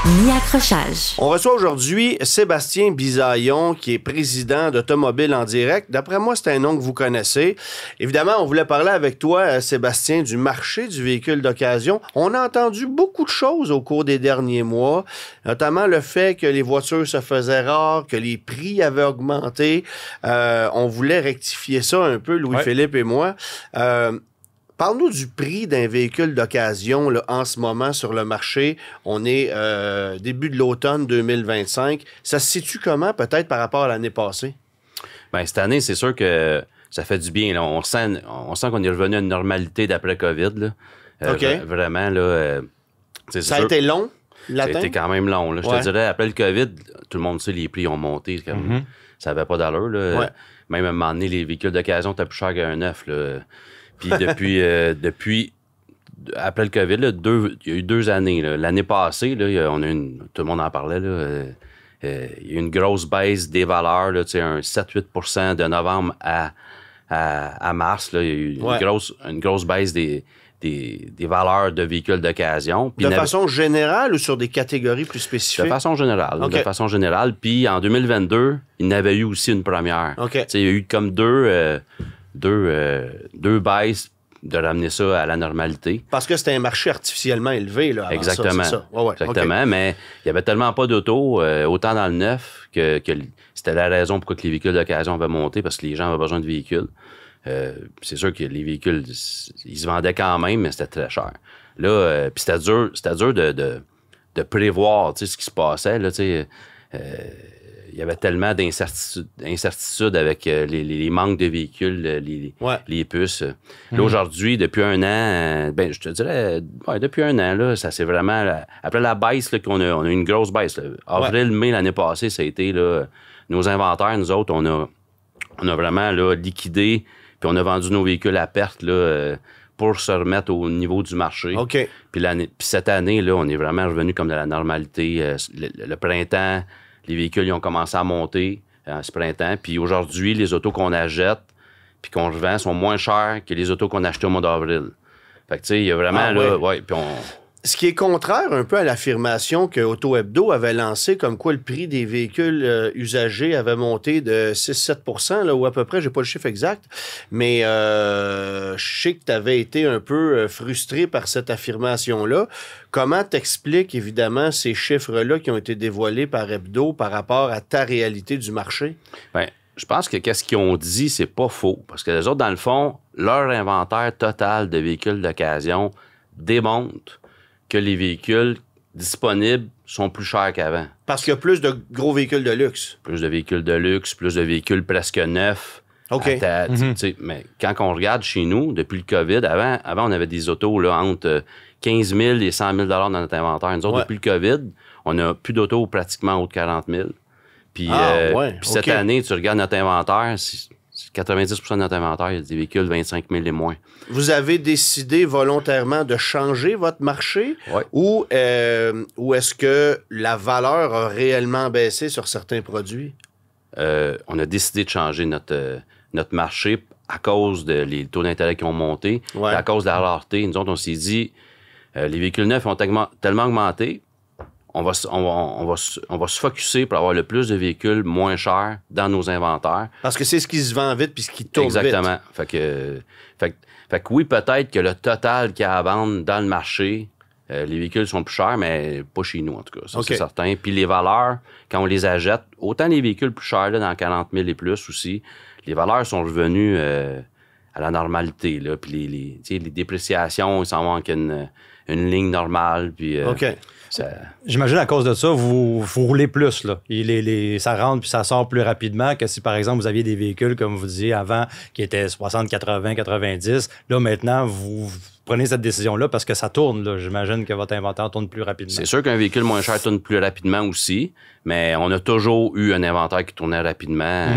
ni accrochage. On reçoit aujourd'hui Sébastien Bisaillon, qui est président d'Automobile en direct. D'après moi, c'est un nom que vous connaissez. Évidemment, on voulait parler avec toi, Sébastien, du marché du véhicule d'occasion. On a entendu beaucoup de choses au cours des derniers mois, notamment le fait que les voitures se faisaient rares, que les prix avaient augmenté. On voulait rectifier ça un peu, Louis-Philippe et moi. Parle-nous du prix d'un véhicule d'occasion là, en ce moment sur le marché. On est début de l'automne 2025. Ça se situe comment peut-être par rapport à l'année passée? Bien, cette année, c'est sûr que ça fait du bien. Là. On sent qu'on est revenu à une normalité d'après COVID. Là. Vraiment, là, ça a été long, l'atteinte? Ça a été quand même long. Là. Je te dirais, après le COVID, tout le monde sait les prix ont monté. Ça n'avait pas d'allure. Là. Même à un moment donné, les véhicules d'occasion étaient plus chers qu'un neuf. Là. Puis depuis après le COVID, là, il y a eu 2 années. Là. L'année passée, là, tout le monde en parlait. Là, il y a eu une grosse baisse des valeurs, là, un 7-8% de novembre à mars. Là, il y a eu une grosse baisse des valeurs de véhicules d'occasion. De façon générale ou sur des catégories plus spécifiques? De façon générale. De façon générale. Puis en 2022, il y en avait eu aussi une première. Il y a eu comme deux baisses de ramener ça à la normalité. Parce que c'était un marché artificiellement élevé, là, avant. Exactement. Ça. Exactement, mais il n'y avait tellement pas d'auto, autant dans le neuf, que c'était la raison pourquoi les véhicules d'occasion avaient monté, parce que les gens avaient besoin de véhicules. C'est sûr que les véhicules, ils se vendaient quand même, mais c'était très cher. Là, puis c'était dur de prévoir ce qui se passait. Là, il y avait tellement d'incertitudes avec les manques de véhicules, les puces. Là, aujourd'hui, depuis un an, je te dirais, depuis un an, là, ça c'est vraiment... après la baisse, là, on a une grosse baisse. Là. Avril, mai, l'année passée, ça a été là, nos inventaires, nous autres, on a vraiment là, liquidé, puis on a vendu nos véhicules à perte là, pour se remettre au niveau du marché. OK. Puis cette année, là, on est vraiment revenu comme de la normalité. Le printemps, les véhicules ils ont commencé à monter ce printemps. Puis aujourd'hui, les autos qu'on achète puis qu'on revend sont moins chers que les autos qu'on a achetées au mois d'avril. Fait que tu sais, il y a vraiment là... Ouais, puis Ce qui est contraire un peu à l'affirmation que Auto Hebdo avait lancée, comme quoi le prix des véhicules usagés avait monté de 6-7 là, ou à peu près, j'ai pas le chiffre exact, mais je sais que tu avais été un peu frustré par cette affirmation-là. Comment t'expliques, évidemment, ces chiffres-là qui ont été dévoilés par Hebdo par rapport à ta réalité du marché? Bien, je pense que qu'est-ce qu'ils ont dit, c'est pas faux. Parce que les autres, dans le fond, leur inventaire total de véhicules d'occasion démontre que les véhicules disponibles sont plus chers qu'avant. Parce qu'il y a plus de gros véhicules de luxe. Plus de véhicules de luxe, plus de véhicules presque neufs. OK. Mais quand on regarde chez nous, depuis le COVID, avant on avait des autos là, entre 15 000 et 100 000 dans notre inventaire. Nous autres, depuis le COVID, on n'a plus d'autos pratiquement haut de 40 000. Puis cette année, tu regardes notre inventaire, 90 de notre inventaire, il y a des véhicules 25 000 et moins. Vous avez décidé volontairement de changer votre marché ou est-ce que la valeur a réellement baissé sur certains produits? On a décidé de changer notre marché à cause des taux d'intérêt qui ont monté, et à cause de la rareté. Nous autres, on s'est dit, les véhicules neufs ont tellement augmenté, on va se focusser pour avoir le plus de véhicules moins chers dans nos inventaires. Parce que c'est ce qui se vend vite puis ce qui tourne vite. Exactement. Fait que oui, peut-être que le total qu'il y a à vendre dans le marché, les véhicules sont plus chers, mais pas chez nous, en tout cas. Ça, c'est certain. Puis les valeurs, quand on les achète, autant les véhicules plus chers, là, dans 40 000 et plus aussi, les valeurs sont revenues à la normalité. Là. Puis les dépréciations, ils s'en vont avec une ligne normale. Puis, J'imagine à cause de ça, vous roulez plus. Là. Ça rentre puis ça sort plus rapidement que si, par exemple, vous aviez des véhicules, comme vous disiez avant, qui étaient 60, 80, 90. Là, maintenant, vous prenez cette décision-là parce que ça tourne. Là. J'imagine que votre inventaire tourne plus rapidement. C'est sûr qu'un véhicule moins cher tourne plus rapidement aussi, mais on a toujours eu un inventaire qui tournait rapidement.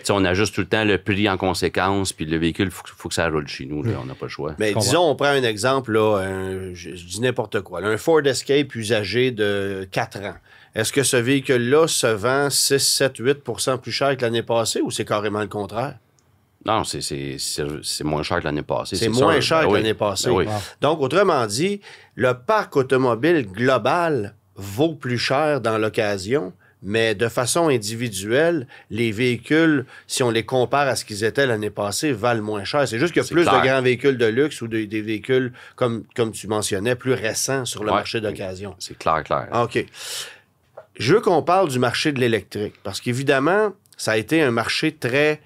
On ajuste tout le temps le prix en conséquence, puis le véhicule, il faut que ça roule chez nous. Là, on n'a pas le choix. Mais disons, on prend un exemple, là, je dis n'importe quoi, là, un Ford Escape usagé de 4 ans. Est-ce que ce véhicule-là se vend 6, 7, 8 % plus cher que l'année passée ou c'est carrément le contraire? Non, c'est moins cher que l'année passée. C'est moins cher que l'année passée. Oui. Donc, autrement dit, le parc automobile global vaut plus cher dans l'occasion, mais de façon individuelle, les véhicules, si on les compare à ce qu'ils étaient l'année passée, valent moins cher. C'est juste qu'il y a plus de grands véhicules de luxe ou des véhicules, comme tu mentionnais, plus récents sur le marché d'occasion. C'est clair. OK. Je veux qu'on parle du marché de l'électrique, parce qu'évidemment, ça a été un marché très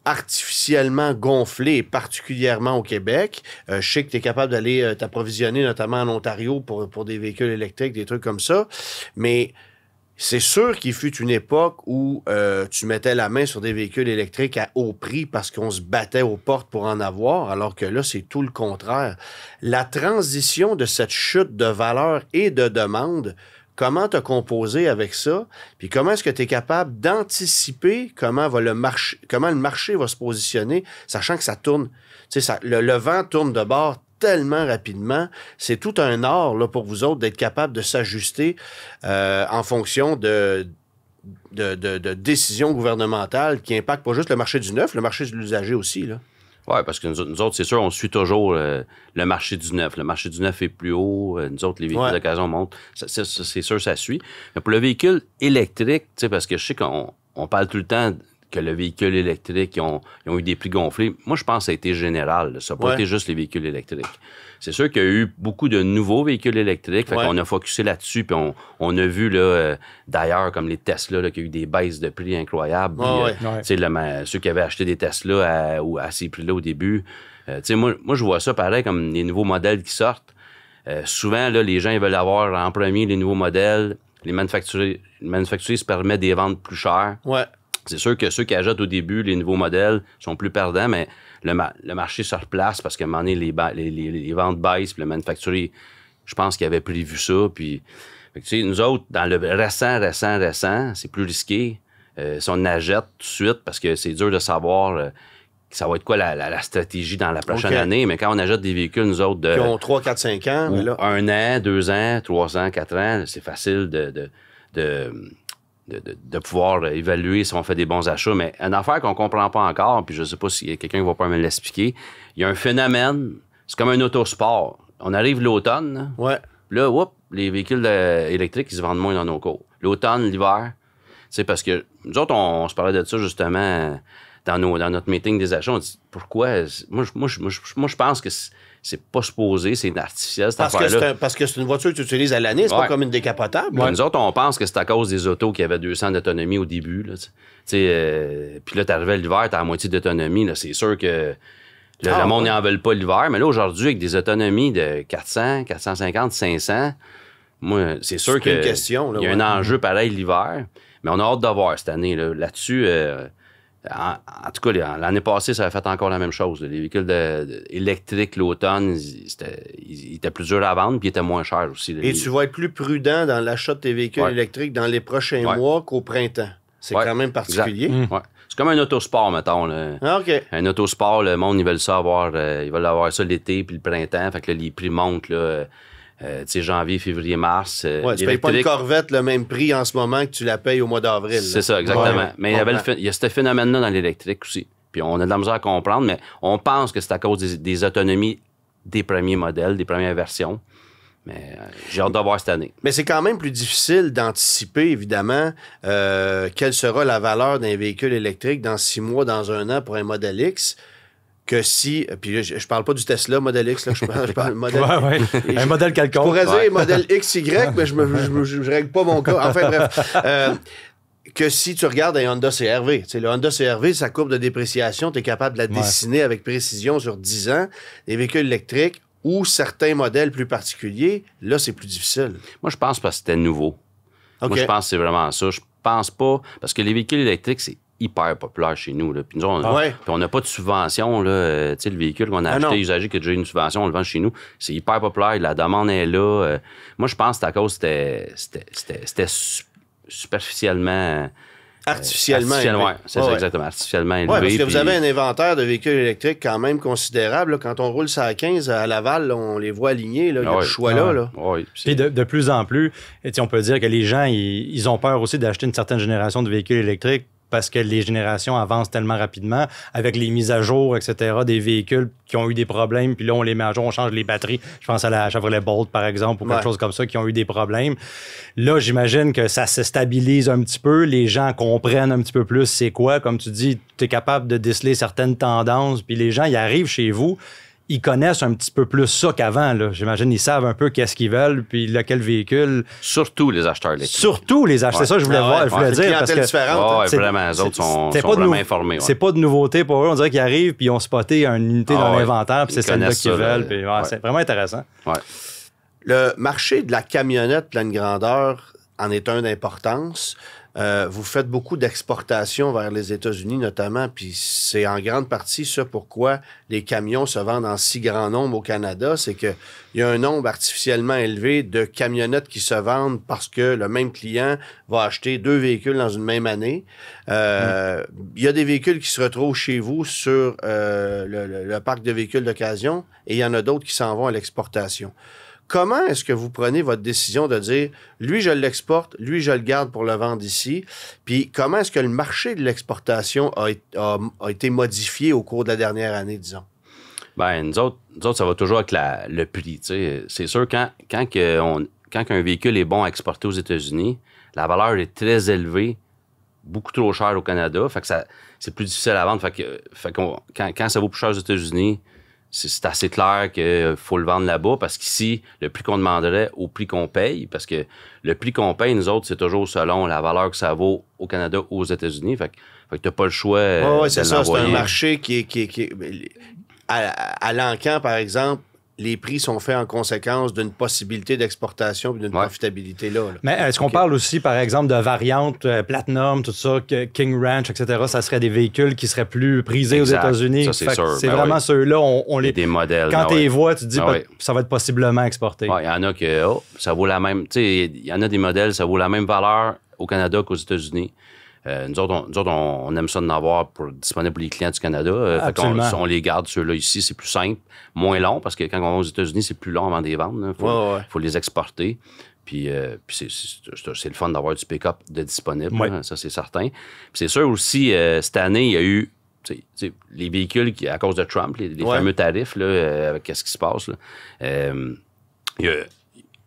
artificiellement gonflé, particulièrement au Québec. Je sais que tu es capable d'aller t'approvisionner, notamment en Ontario, pour des véhicules électriques, des trucs comme ça. Mais c'est sûr qu'il fut une époque où tu mettais la main sur des véhicules électriques à haut prix parce qu'on se battait aux portes pour en avoir, alors que là, c'est tout le contraire. La transition de cette chute de valeur et de demande, comment tu as composé avec ça? Puis comment est-ce que tu es capable d'anticiper comment le marché va se positionner, sachant que ça tourne, le vent tourne de bord tellement rapidement. C'est tout un art là, pour vous autres d'être capable de s'ajuster en fonction de décisions gouvernementales qui impactent pas juste le marché du neuf, le marché de l'usager aussi, là. Oui, parce que nous autres, c'est sûr, on suit toujours le marché du neuf. Le marché du neuf est plus haut. Nous autres, les véhicules d'occasion montent. C'est sûr, ça suit. Mais pour le véhicule électrique, parce que je sais qu'on parle tout le temps que le véhicule électrique, ils ont eu des prix gonflés. Moi, je pense que ça a été général. Là. Ça n'a pas été juste les véhicules électriques. C'est sûr qu'il y a eu beaucoup de nouveaux véhicules électriques. Fait qu'on a focusé là-dessus. Puis on a vu, là, d'ailleurs, comme les Tesla, là, qu'il y a eu des baisses de prix incroyables. Ceux qui avaient acheté des Tesla à ces prix-là au début. Moi, je vois ça pareil comme les nouveaux modèles qui sortent. Souvent, là, les gens ils veulent avoir en premier les nouveaux modèles. les manufacturiers se permettent des ventes plus chères. Ouais. C'est sûr que ceux qui achètent au début les nouveaux modèles sont plus perdants, mais le marché se replace parce qu'à un moment donné, les ventes baissent, puis le manufacturier, je pense qu'il avait prévu ça. Puis, tu sais, nous autres, dans le récent, c'est plus risqué. Si on achète tout de suite, parce que c'est dur de savoir ça va être quoi la stratégie dans la prochaine année, mais quand on achète des véhicules, nous autres, qui ont 3, 4, 5 ans, mais là... 1 an, 2 ans, 3 ans, 4 ans, c'est facile de pouvoir évaluer si on fait des bons achats. Mais une affaire qu'on comprend pas encore, puis je sais pas si quelqu'un va pas me l'expliquer, il y a un phénomène, c'est comme un autosport. On arrive l'automne, là, les véhicules électriques, ils se vendent moins dans nos cours. L'automne, l'hiver, c'est parce que nous autres, on se parlait de ça justement dans notre meeting des achats. On dit pourquoi? Moi, je pense que c'est pas supposé, c'est artificiel cette affaire-là. Parce que c'est une voiture que tu utilises à l'année, c'est pas comme une décapotable. Nous autres, on pense que c'est à cause des autos qui avaient 200 d'autonomie au début. Puis là, t'arrivais l'hiver, t'as la moitié d'autonomie. C'est sûr que le monde n'en veut pas l'hiver. Mais là, aujourd'hui, avec des autonomies de 400, 450, 500, moi, c'est sûr qu'il y a un enjeu pareil l'hiver. Mais on a hâte de voir cette année. Là-dessus, en tout cas, l'année passée, ça a fait encore la même chose. Les véhicules électriques, l'automne, ils étaient plus durs à vendre puis ils étaient moins chers aussi. Et tu vas être plus prudent dans l'achat de tes véhicules électriques dans les prochains mois qu'au printemps. C'est quand même particulier. Ouais. C'est comme un autosport, mettons. Un autosport, le monde, ils veulent avoir ça l'été puis le printemps. Fait que là, les prix montent. Janvier, février, mars. Tu payes pas une Corvette le même prix en ce moment que tu la payes au mois d'avril. C'est ça, exactement. Mais il y a ce phénomène-là dans l'électrique aussi. Puis on a de la misère à comprendre, mais on pense que c'est à cause des autonomies des premiers modèles, des premières versions. Mais j'ai hâte de voir cette année. Mais c'est quand même plus difficile d'anticiper, évidemment, quelle sera la valeur d'un véhicule électrique dans 6 mois, dans 1 an pour un modèle X. Que si... Puis je parle pas du Tesla Model X, là, je parle modèle... Un modèle quelconque. Je pourrais dire modèle XY, mais je règle pas mon cas. Enfin, bref. Que si tu regardes un Honda CR-V, le Honda CR-V, sa courbe de dépréciation, tu es capable de la dessiner avec précision sur 10 ans. Les véhicules électriques ou certains modèles plus particuliers, là, c'est plus difficile. Moi, je pense parce que c'était nouveau. Moi, je pense que c'est vraiment ça. Je pense pas... Parce que les véhicules électriques, c'est hyper populaire chez nous. Là. Puis nous, on n'a pas de subvention. Là. Le véhicule qu'on a acheté usagé qui a déjà une subvention, on le vend chez nous. C'est hyper populaire. La demande est là. Moi, je pense que c'est à cause que c'était superficiellement... Artificiellement élevé. Oui, c'est ça, exactement. Artificiellement élevé. Oui, parce que vous avez un inventaire de véhicules électriques quand même considérable. Là. Quand on roule ça à 15 à Laval, là, on les voit alignés. Là. Il y a le choix là. Puis de plus en plus, on peut dire que les gens, ils ont peur aussi d'acheter une certaine génération de véhicules électriques parce que les générations avancent tellement rapidement avec les mises à jour, etc., des véhicules qui ont eu des problèmes, puis là, on les met à jour, on change les batteries. Je pense à la Chevrolet Bolt, par exemple, ou quelque chose comme ça, qui ont eu des problèmes. Là, j'imagine que ça se stabilise un petit peu. Les gens comprennent un petit peu plus c'est quoi. Comme tu dis, tu es capable de déceler certaines tendances, puis les gens, ils arrivent chez vous, ils connaissent un petit peu plus ça qu'avant. Là. J'imagine ils savent un peu qu'est-ce qu'ils veulent, puis lequel véhicule. Surtout les acheteurs électriques. Surtout les acheteurs. C'est ça que je voulais voir. Je voulais dire. Parce que vraiment, les autres sont vraiment informés. C'est pas de nouveauté pour eux. On dirait qu'ils arrivent, puis ils ont spoté une unité dans l'inventaire, puis c'est celle-là qu'ils veulent. Puis, c'est vraiment intéressant. Ouais. Le marché de la camionnette pleine grandeur en est un d'importance. Vous faites beaucoup d'exportations vers les États-Unis notamment, puis c'est en grande partie ça pourquoi les camions se vendent en si grand nombre au Canada, c'est qu'il y a un nombre artificiellement élevé de camionnettes qui se vendent parce que le même client va acheter 2 véhicules dans une même année. Il y a des véhicules qui se retrouvent chez vous sur le parc de véhicules d'occasion et il y en a d'autres qui s'en vont à l'exportation. Comment est-ce que vous prenez votre décision de dire, lui, je l'exporte, lui, je le garde pour le vendre ici? Puis comment est-ce que le marché de l'exportation a été modifié au cours de la dernière année, disons? Bien, nous autres, ça va toujours avec le prix. T'sais. C'est sûr, quand un véhicule est bon à exporter aux États-Unis, la valeur est très élevée, beaucoup trop chère au Canada. Fait que c'est plus difficile à vendre. Quand ça vaut plus cher aux États-Unis, c'est assez clair qu'il faut le vendre là-bas parce qu'ici, le prix qu'on demanderait au prix qu'on paye, parce que le prix qu'on paye, nous autres, c'est toujours selon la valeur que ça vaut au Canada ou aux États-Unis. Fait que t'as pas le choix. Oui, c'est ça. C'est un marché qui est à l'encan, par exemple, les prix sont faits en conséquence d'une possibilité d'exportation et d'une profitabilité là. Mais est-ce qu'on parle aussi, par exemple, de variantes Platinum, tout ça, King Ranch, etc.? Ça serait des véhicules qui seraient plus prisés aux États-Unis. Ça, c'est sûr. C'est vraiment ceux-là, on les... Des modèles. Quand tu les vois, tu te dis ça va être possiblement exporté. Il y en a que ça vaut la même... Tu sais, il y en a des modèles, ça vaut la même valeur au Canada qu'aux États-Unis. Nous autres, on aime ça d'en avoir disponible pour les clients du Canada. On les garde, ceux-là ici, c'est plus simple, moins long, parce que quand on va aux États-Unis, c'est plus long avant de les vendre. Il faut les exporter. Puis c'est le fun d'avoir du pick-up de disponible, ça c'est certain. Puis c'est sûr aussi, cette année, il y a eu les véhicules qui, à cause de Trump, les fameux tarifs, là, avec ce qui se passe, là,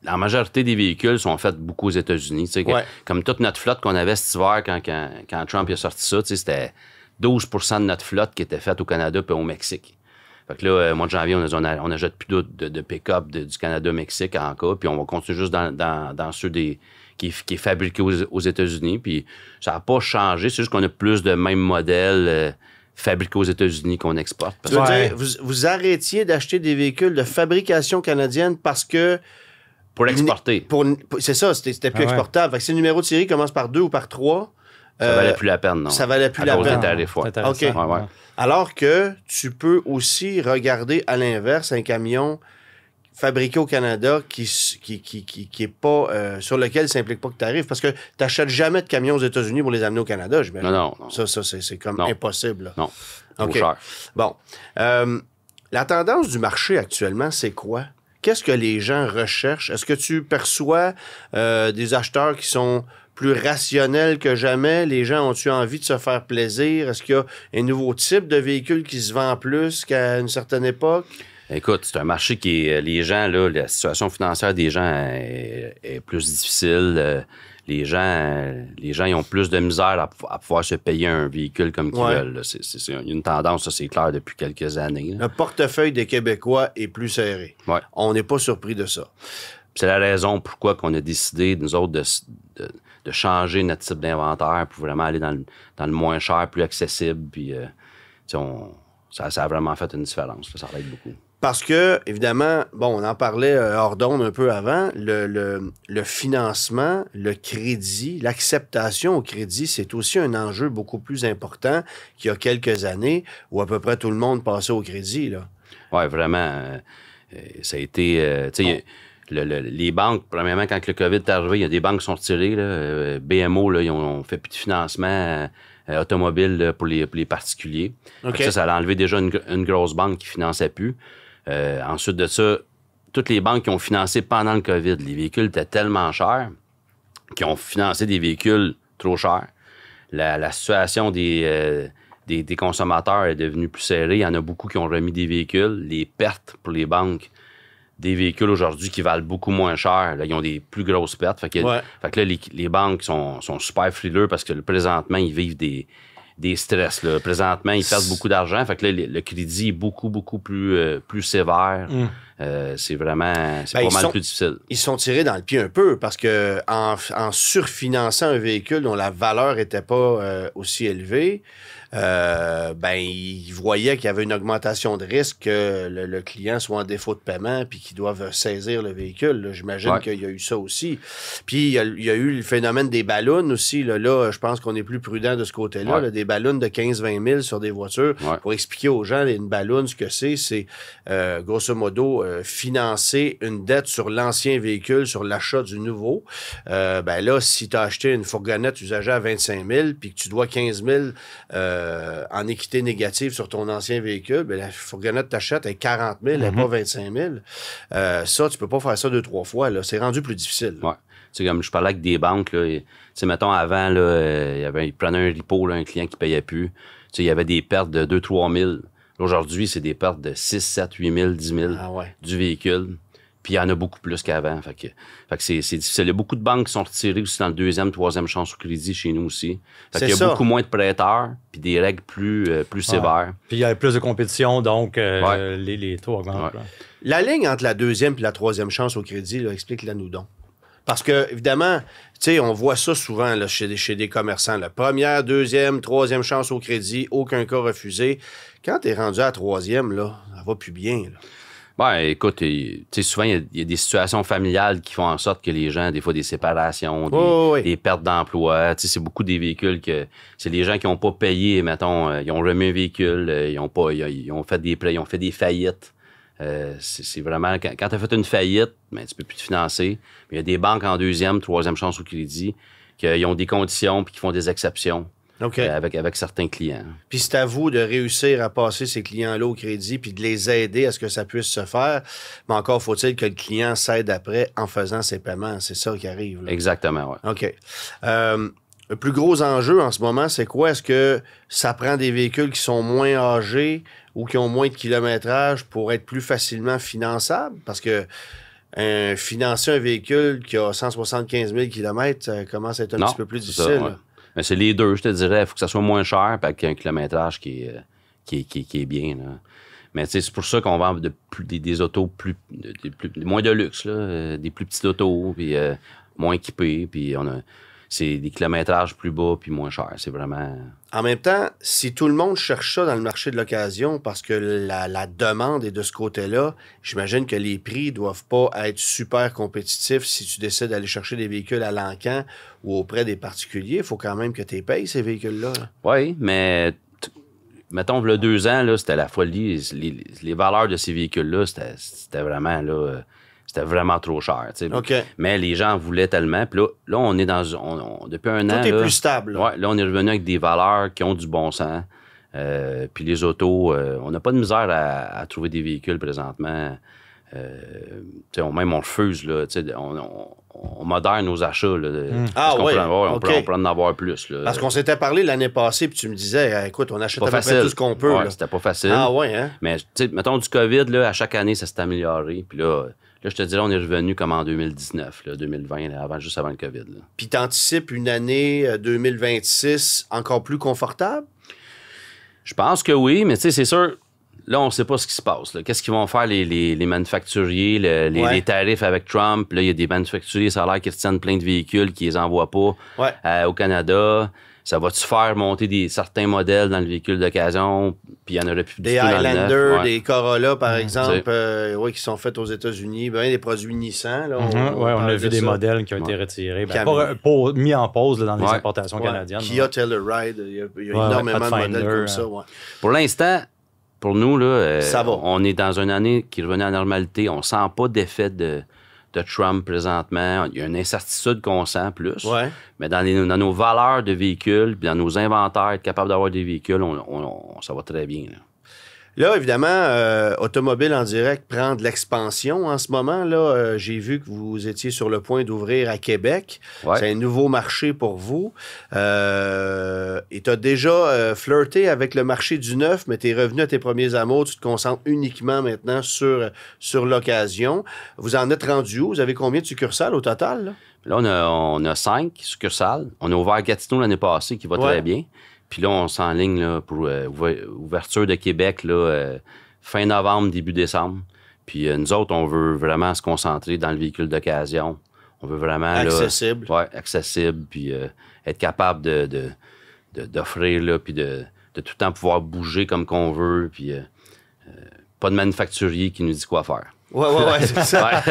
la majorité des véhicules sont faits beaucoup aux États-Unis. Comme toute notre flotte qu'on avait cet hiver quand Trump a sorti ça, c'était 12 de notre flotte qui était faite au Canada et au Mexique. Fait que là, mois de janvier, on achète plus de pick-up du Canada au Mexique en cas, puis on va continuer juste dans ceux qui est fabriqué aux États-Unis. Puis ça n'a pas changé, c'est juste qu'on a plus de mêmes modèles fabriqués aux États-Unis qu'on exporte. Vous arrêtiez d'acheter des véhicules de fabrication canadienne parce que pour l'exporter. C'est ça, c'était plus exportable. Fait que si le numéro de série commence par 2 ou par 3... ça valait plus la peine, non? Ça valait plus la peine. À cause des tarifs, OK. Alors que tu peux aussi regarder à l'inverse un camion fabriqué au Canada qui est pas... sur lequel il ne s'implique pas que tarif. Parce que tu n'achètes jamais de camions aux États-Unis pour les amener au Canada, j'imagine. Non. Ça c'est comme impossible. Là. Non, trop cher. Bon. La tendance du marché actuellement, c'est quoi? Qu'est-ce que les gens recherchent? Est-ce que tu perçois des acheteurs qui sont plus rationnels que jamais? Les gens ont-tu envie de se faire plaisir? Est-ce qu'il y a un nouveau type de véhicule qui se vend plus qu'à une certaine époque? Écoute, c'est un marché qui est... Les gens, là, la situation financière des gens est plus difficile. Les gens, ils ont plus de misère à pouvoir se payer un véhicule comme qu'ils veulent. C'est une tendance, ça, c'est clair, depuis quelques années. Là. Le portefeuille des Québécois est plus serré. Ouais. On n'est pas surpris de ça. C'est la raison pourquoi qu'on a décidé, nous autres, de changer notre type d'inventaire pour vraiment aller dans le moins cher, plus accessible. Puis, ça a vraiment fait une différence. Là, ça aide beaucoup. Parce que, évidemment, bon, on en parlait hors d'onde un peu avant, le financement, le crédit, l'acceptation au crédit, c'est aussi un enjeu beaucoup plus important qu'il y a quelques années où à peu près tout le monde passait au crédit. Oui, vraiment. Ça a été... les banques, premièrement, quand le COVID est arrivé, il y a des banques qui sont retirées. Là, BMO, là, ils ont fait plus de financement automobile là, pour les particuliers. Okay. Ça a enlevé déjà une grosse banque qui ne finançait plus. Ensuite de ça, toutes les banques qui ont financé pendant le COVID, les véhicules étaient tellement chers qu'ils ont financé des véhicules trop chers. La situation des consommateurs est devenue plus serrée. Il y en a beaucoup qui ont remis des véhicules. Les pertes pour les banques des véhicules aujourd'hui qui valent beaucoup moins cher, là, ils ont des plus grosses pertes. Fait que là, les banques sont super frileux parce que présentement, ils vivent des stress. Là. Présentement, ils perdent beaucoup d'argent. Fait que là, le crédit est beaucoup, beaucoup plus sévère. C'est vraiment... C'est pas mal plus difficile. Ils se sont tirés dans le pied un peu parce que en surfinançant un véhicule dont la valeur n'était pas aussi élevée, ils voyaient qu'il y avait une augmentation de risque que le client soit en défaut de paiement puis qu'ils doivent saisir le véhicule. Là. J'imagine qu'il y a eu ça aussi. Puis il y a eu le phénomène des ballons aussi. Là, je pense qu'on est plus prudent de ce côté-là. Là, des ballons de 15-20 000 sur des voitures. Pour expliquer aux gens, une ballon, ce que c'est grosso modo financer une dette sur l'ancien véhicule, sur l'achat du nouveau. Là, si tu as acheté une fourgonnette usagée à 25 000 puis que tu dois 15 000 en équité négative sur ton ancien véhicule, la fourgonnette t'achète à 40 000, et pas 25 000. Ça, tu peux pas faire ça 2-3 fois. Là. C'est rendu plus difficile. Oui. Tu sais, comme je parlais avec des banques, là, mettons, avant, là, ils prenaient un repo, là, un client qui payait plus. Tu sais, il y avait des pertes de 2-3 000. Aujourd'hui, c'est des pertes de 6, 7, 8 000, 10 000 du véhicule. Puis il y en a beaucoup plus qu'avant. Fait que c'est difficile. Il y a beaucoup de banques qui sont retirées aussi dans le 2e, 3e chance au crédit chez nous aussi. Fait qu'il y a beaucoup moins de prêteurs puis des règles plus sévères. Puis il y a plus de compétition, donc les taux augmentent. Ouais. La ligne entre la 2e et la 3e chance au crédit, là, explique-la nous donc. Parce que, évidemment, tu sais, on voit ça souvent là, chez des commerçants. Là. Première, 2e, 3e chance au crédit, aucun cas refusé. Quand tu es rendu à la 3e, là, ça va plus bien. Là. Ben, écoute, tu sais, souvent, il y a des situations familiales qui font en sorte que les gens, des fois, des séparations, des pertes d'emploi. Tu sais, c'est beaucoup des véhicules que c'est les gens qui n'ont pas payé, mettons, ils ont remis un véhicule, ils ont fait des prêts, ils ont fait des faillites. C'est vraiment, quand tu as fait une faillite, ben, tu peux plus te financer. Il y a des banques en deuxième, troisième chance au crédit qui ont des conditions puis qui font des exceptions. Okay. Avec certains clients. Puis c'est à vous de réussir à passer ces clients-là au crédit puis de les aider à ce que ça puisse se faire. Mais encore faut-il que le client s'aide après en faisant ses paiements. C'est ça qui arrive. Là. Exactement, oui. OK. Le plus gros enjeu en ce moment, c'est quoi? Est-ce que ça prend des véhicules qui sont moins âgés ou qui ont moins de kilométrage pour être plus facilement finançables? Parce que financer un véhicule qui a 175 000 km, ça commence à être un petit peu plus difficile. Ça, ouais. Mais c'est les deux, je te dirais. Il faut que ça soit moins cher et qu'il y ait un kilométrage qui est bien. Là. Mais c'est pour ça qu'on vend des autos moins de luxe, là, des plus petites autos, puis moins équipées. Puis c'est des kilométrages plus bas puis moins chers. C'est vraiment... En même temps, si tout le monde cherche ça dans le marché de l'occasion parce que la demande est de ce côté-là, j'imagine que les prix doivent pas être super compétitifs si tu décides d'aller chercher des véhicules à l'encan ou auprès des particuliers. Il faut quand même que tu payes ces véhicules-là. Oui, mais mettons, il y a 2 ans, là, c'était la folie. Les valeurs de ces véhicules-là, c'était vraiment... là. C'était vraiment trop cher. Okay. Mais les gens voulaient tellement. Puis là, on est depuis un an. Tout est plus stable. Ouais, là, on est revenu avec des valeurs qui ont du bon sens. Puis les autos, on n'a pas de misère à trouver des véhicules présentement. Même on refuse. Là, on moderne nos achats. Là, on peut en avoir plus. Là. Parce qu'on s'était parlé l'année passée, puis tu me disais, écoute, on achète à peu près tout ce qu'on peut. Ouais, c'était pas facile. Ah ouais, hein? Mais mettons du COVID, là, à chaque année, ça s'est amélioré. Puis là, je te dirais, on est revenu comme en 2019, là, 2020, là, juste avant le COVID. Là. Puis t'anticipes une année 2026 encore plus confortable? Je pense que oui, mais c'est sûr, là, on ne sait pas ce qui se passe. Là. Qu'est-ce qu'ils vont faire les manufacturiers, les tarifs avec Trump? Là, il y a des manufacturiers, ça a l'air qu'ils retiennent plein de véhicules, qu'ils les envoient pas au Canada. Ça va-tu faire monter certains modèles dans le véhicule d'occasion, puis il y en aurait plus des du tout Highlander, dans le neuf. des Corolla, par exemple, qui sont faits aux États-Unis, des produits Nissan. Là, on a vu des modèles qui ont été retirés, mis en pause là, dans les importations canadiennes. Kia Telluride, il y a énormément de modèles comme ça. Ouais. Pour l'instant, pour nous, là, ça va. On est dans une année qui revenait à la normalité. On ne sent pas d'effet de Trump présentement. Il y a une incertitude qu'on sent plus. Ouais. Mais dans nos valeurs de véhicules, puis dans nos inventaires, être capable d'avoir des véhicules, ça va très bien. Là, évidemment, Automobile en direct prend de l'expansion en ce moment. Là, j'ai vu que vous étiez sur le point d'ouvrir à Québec. Ouais. C'est un nouveau marché pour vous. Et tu as déjà flirté avec le marché du neuf, mais tu es revenu à tes premiers amours. Tu te concentres uniquement maintenant sur l'occasion. Vous en êtes rendu où? Vous avez combien de succursales au total? Là, on a 5 succursales. On a ouvert à Gatineau l'année passée, qui va très bien. Puis là, on s'enligne là, pour ouverture de Québec là, fin novembre, début décembre. Puis nous autres, on veut vraiment se concentrer dans le véhicule d'occasion. On veut vraiment... Accessible. Oui, accessible. Puis être capable d'offrir, là, puis de tout le temps pouvoir bouger comme qu'on veut. Puis pas de manufacturier qui nous dit quoi faire. Oui, c'est ça.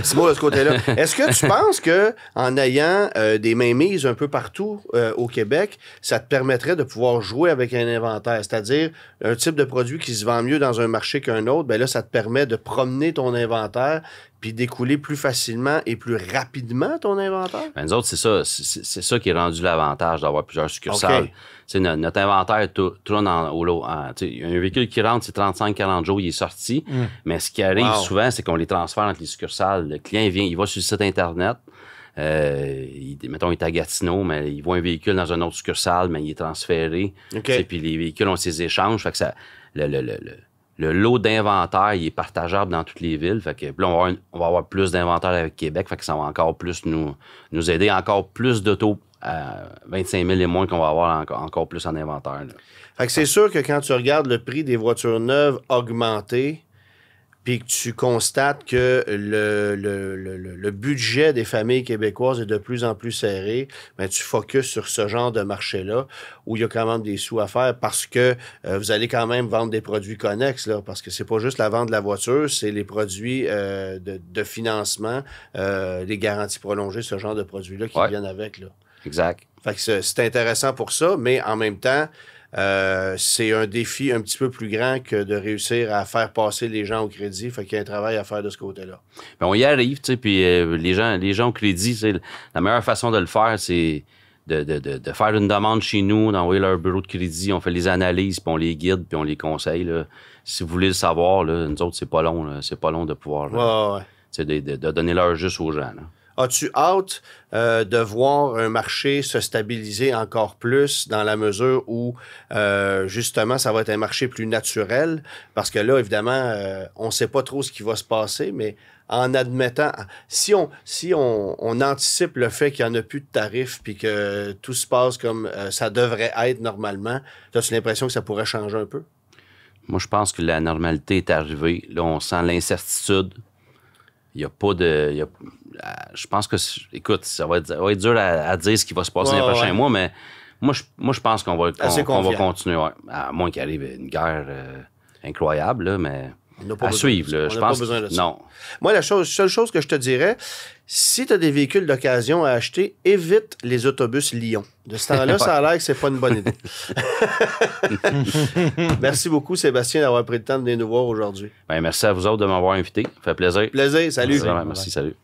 C'est beau de ce côté-là. Est-ce que tu penses que en ayant des mainmises un peu partout au Québec, ça te permettrait de pouvoir jouer avec un inventaire? C'est-à-dire, un type de produit qui se vend mieux dans un marché qu'un autre, ben là, ça te permet de promener ton inventaire puis d'écouler plus facilement et plus rapidement ton inventaire? Ben, nous autres, c'est ça qui est rendu l'avantage d'avoir plusieurs succursales. Okay. Notre inventaire tourne au lot. Un véhicule qui rentre, c'est 35-40 jours, il est sorti. Mais ce qui arrive souvent, c'est qu'on les transfère entre les succursales. Le client, il va sur le site Internet. Mettons, il est à Gatineau, mais il voit un véhicule dans une autre succursale, mais il est transféré. Okay. Puis les véhicules ont ces échanges. Fait que ça, le lot d'inventaire, il est partageable dans toutes les villes. Fait que là, on va avoir plus d'inventaire avec Québec. Fait que ça va encore plus nous aider, encore plus d'autos à 25 000 et moins qu'on va avoir encore plus en inventaire. Là. Fait que c'est sûr que quand tu regardes le prix des voitures neuves augmenter, puis que tu constates que le budget des familles québécoises est de plus en plus serré, ben, tu focuses sur ce genre de marché-là où il y a quand même des sous à faire parce que vous allez quand même vendre des produits connexes, là, parce que c'est pas juste la vente de la voiture, c'est les produits de financement, les garanties prolongées, ce genre de produits-là qui viennent avec. Là. Exact. Fait que c'est intéressant pour ça, mais en même temps, c'est un défi un petit peu plus grand que de réussir à faire passer les gens au crédit. Fait qu'il y a un travail à faire de ce côté-là. Ben on y arrive, tu sais, puis les gens au crédit, la meilleure façon de le faire, c'est de faire une demande chez nous, d'envoyer leur bureau de crédit, on fait les analyses, puis on les guide, puis on les conseille. Là. Si vous voulez le savoir, là, nous autres, c'est pas long. Là, c'est pas long de pouvoir de donner l'heure juste aux gens. Là. As-tu hâte de voir un marché se stabiliser encore plus dans la mesure où, justement, ça va être un marché plus naturel? Parce que là, évidemment, on ne sait pas trop ce qui va se passer, mais en admettant... Si on anticipe le fait qu'il n'y en a plus de tarifs puis que tout se passe comme ça devrait être normalement, as-tu l'impression que ça pourrait changer un peu? Moi, je pense que la normalité est arrivée. Là, on sent l'incertitude. Il n'y a pas de... je pense que, écoute, ça va être dur à dire ce qui va se passer dans les prochains mois, mais moi, je pense qu'on va continuer. Ouais. À moins qu'il arrive une guerre incroyable, là, mais à suivre. Là, je pense. Pas besoin de ça. Non. Moi, la seule chose que je te dirais, si tu as des véhicules d'occasion à acheter, évite les autobus Lyon. De ce temps-là, ça a l'air que c'est pas une bonne idée. Merci beaucoup, Sébastien, d'avoir pris le temps de venir nous voir aujourd'hui. Ben, merci à vous autres de m'avoir invité. Ça fait plaisir. Plaisir, salut. Merci, salut.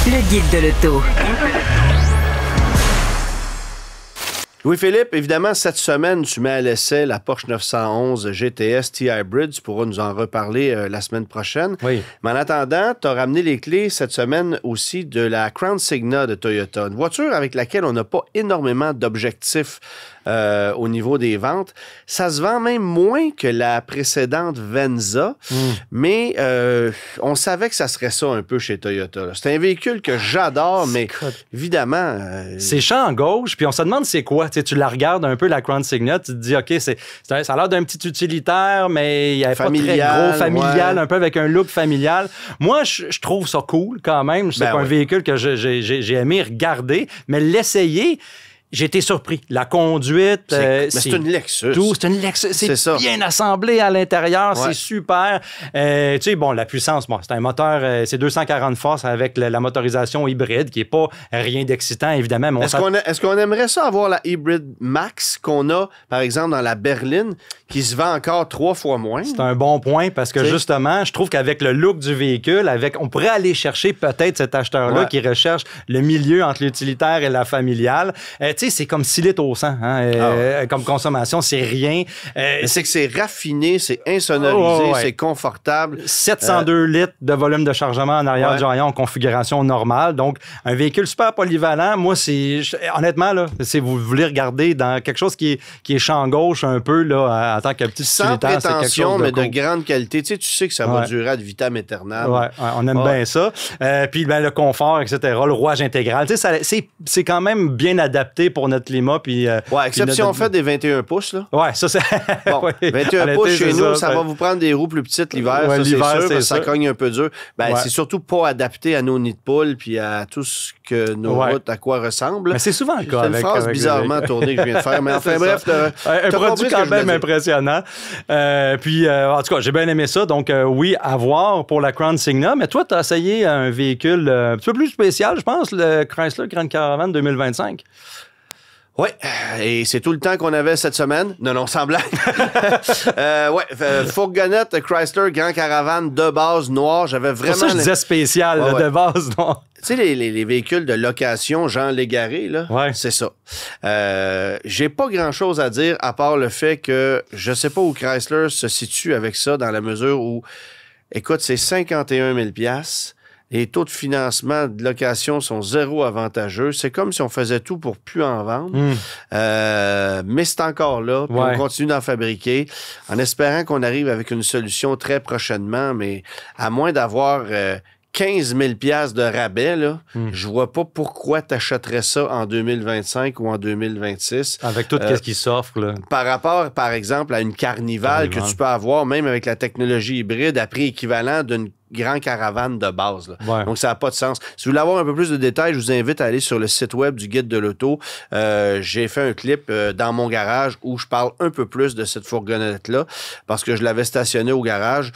Le guide de l'auto. Louis-Philippe, évidemment, cette semaine, tu mets à l'essai la Porsche 911 GTS T-Hybrid. Tu pourras nous en reparler la semaine prochaine. Oui. Mais en attendant, tu as ramené les clés cette semaine aussi de la Crown Signa de Toyota. Une voiture avec laquelle on n'a pas énormément d'objectifs au niveau des ventes. Ça se vend même moins que la précédente Venza, mais on savait que ça serait ça un peu chez Toyota. C'est un véhicule que j'adore, mais évidemment... C'est champ gauche, puis on se demande c'est quoi. Tu la regardes un peu, la Crown Signa, tu te dis, OK, ça a l'air d'un petit utilitaire, mais il n'y a pas très gros, familial, un peu avec un look familial. Moi, je trouve ça cool quand même. C'est un véhicule que j'ai aimé regarder, mais l'essayer... J'ai été surpris. La conduite... c'est une Lexus. C'est une Lexus. C'est bien assemblé à l'intérieur. C'est super. Tu sais, bon, la puissance, c'est un moteur... c'est 240 forces avec la motorisation hybride, qui n'est pas rien d'excitant, évidemment. Mais est-ce qu'on aimerait ça avoir la Hybrid Max qu'on a, par exemple, dans la berline, qui se vend encore 3 fois moins? C'est un bon point, parce que justement, je trouve qu'avec le look du véhicule, on pourrait aller chercher peut-être cet acheteur-là qui recherche le milieu entre l'utilitaire et la familiale. Tu sais, c'est comme 6 litres au 100, comme consommation, c'est rien. C'est que c'est raffiné, c'est insonorisé, c'est confortable. 702 litres de volume de chargement en arrière du rayon en configuration normale. Donc, un véhicule super polyvalent. Moi, honnêtement, là, si vous voulez regarder dans quelque chose qui est champ gauche un peu, là, en tant que petit utilitaire, c'est quelque chose mais de grande qualité. Tu sais que ça va durer ad vitam aeternam. On aime bien ça. Puis le confort, etc., le rouage intégral. Tu sais, c'est quand même bien adapté pour notre climat. Puis, except si on fait des 21 pouces. Là. Ouais, ça c'est... Bon, 21 pouces chez nous, ça va vous prendre des roues plus petites l'hiver, ça c'est sûr, parce que ça cogne un peu dur. C'est surtout pas adapté à nos nids de poules puis à tout ce que nos routes à quoi ressemblent. Mais c'est souvent le cas. C'est une phrase bizarrement tournée que je viens de faire. Mais enfin bref, un produit quand même impressionnant. Puis en tout cas, j'ai bien aimé ça. Donc oui, à voir pour la Crown Signa. Mais toi, tu as essayé un véhicule un petit peu plus spécial, je pense, le Chrysler Grand Caravan 2025. Oui, et c'est tout le temps qu'on avait cette semaine. Non, sans blague. Fourgonnette Chrysler Grand Caravan de base noire. J'avais vraiment... Pour ça, je disais spécial, de base noire. Tu sais, les véhicules de location, Jean Légaré, là, c'est ça. J'ai pas grand-chose à dire à part le fait que je sais pas où Chrysler se situe avec ça dans la mesure où, écoute, c'est 51 000 $. Les taux de financement de location sont zéro avantageux. C'est comme si on faisait tout pour plus en vendre. Mais c'est encore là. Puis on continue d'en fabriquer en espérant qu'on arrive avec une solution très prochainement. Mais à moins d'avoir 15 000 $, de rabais, là, je vois pas pourquoi tu achèterais ça en 2025 ou en 2026. Avec tout ce qui s'offre. Là. Par rapport, par exemple, à une Carnival que tu peux avoir, même avec la technologie hybride, à prix équivalent d'une grande caravane de base. Là. Ouais. Donc, ça n'a pas de sens. Si vous voulez avoir un peu plus de détails, je vous invite à aller sur le site web du Guide de l'auto. J'ai fait un clip dans mon garage où je parle un peu plus de cette fourgonnette-là parce que je l'avais stationnée au garage.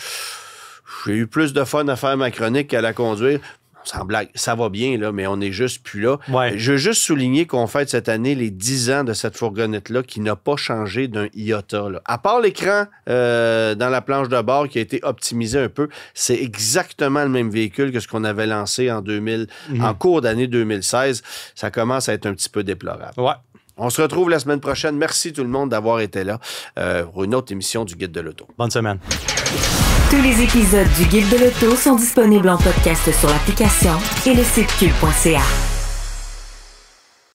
J'ai eu plus de fun à faire ma chronique qu'à la conduire. Sans blague, ça va bien, là, mais on n'est juste plus là. Ouais. Je veux juste souligner qu'on fête cette année les 10 ans de cette fourgonnette-là qui n'a pas changé d'un iota. Là. À part l'écran dans la planche de bord qui a été optimisé un peu, c'est exactement le même véhicule que ce qu'on avait lancé en cours d'année 2016. Ça commence à être un petit peu déplorable. Ouais. On se retrouve la semaine prochaine. Merci tout le monde d'avoir été là pour une autre émission du Guide de l'auto. Bonne semaine. Tous les épisodes du Guide de l'auto sont disponibles en podcast sur l'application et le site cube.ca.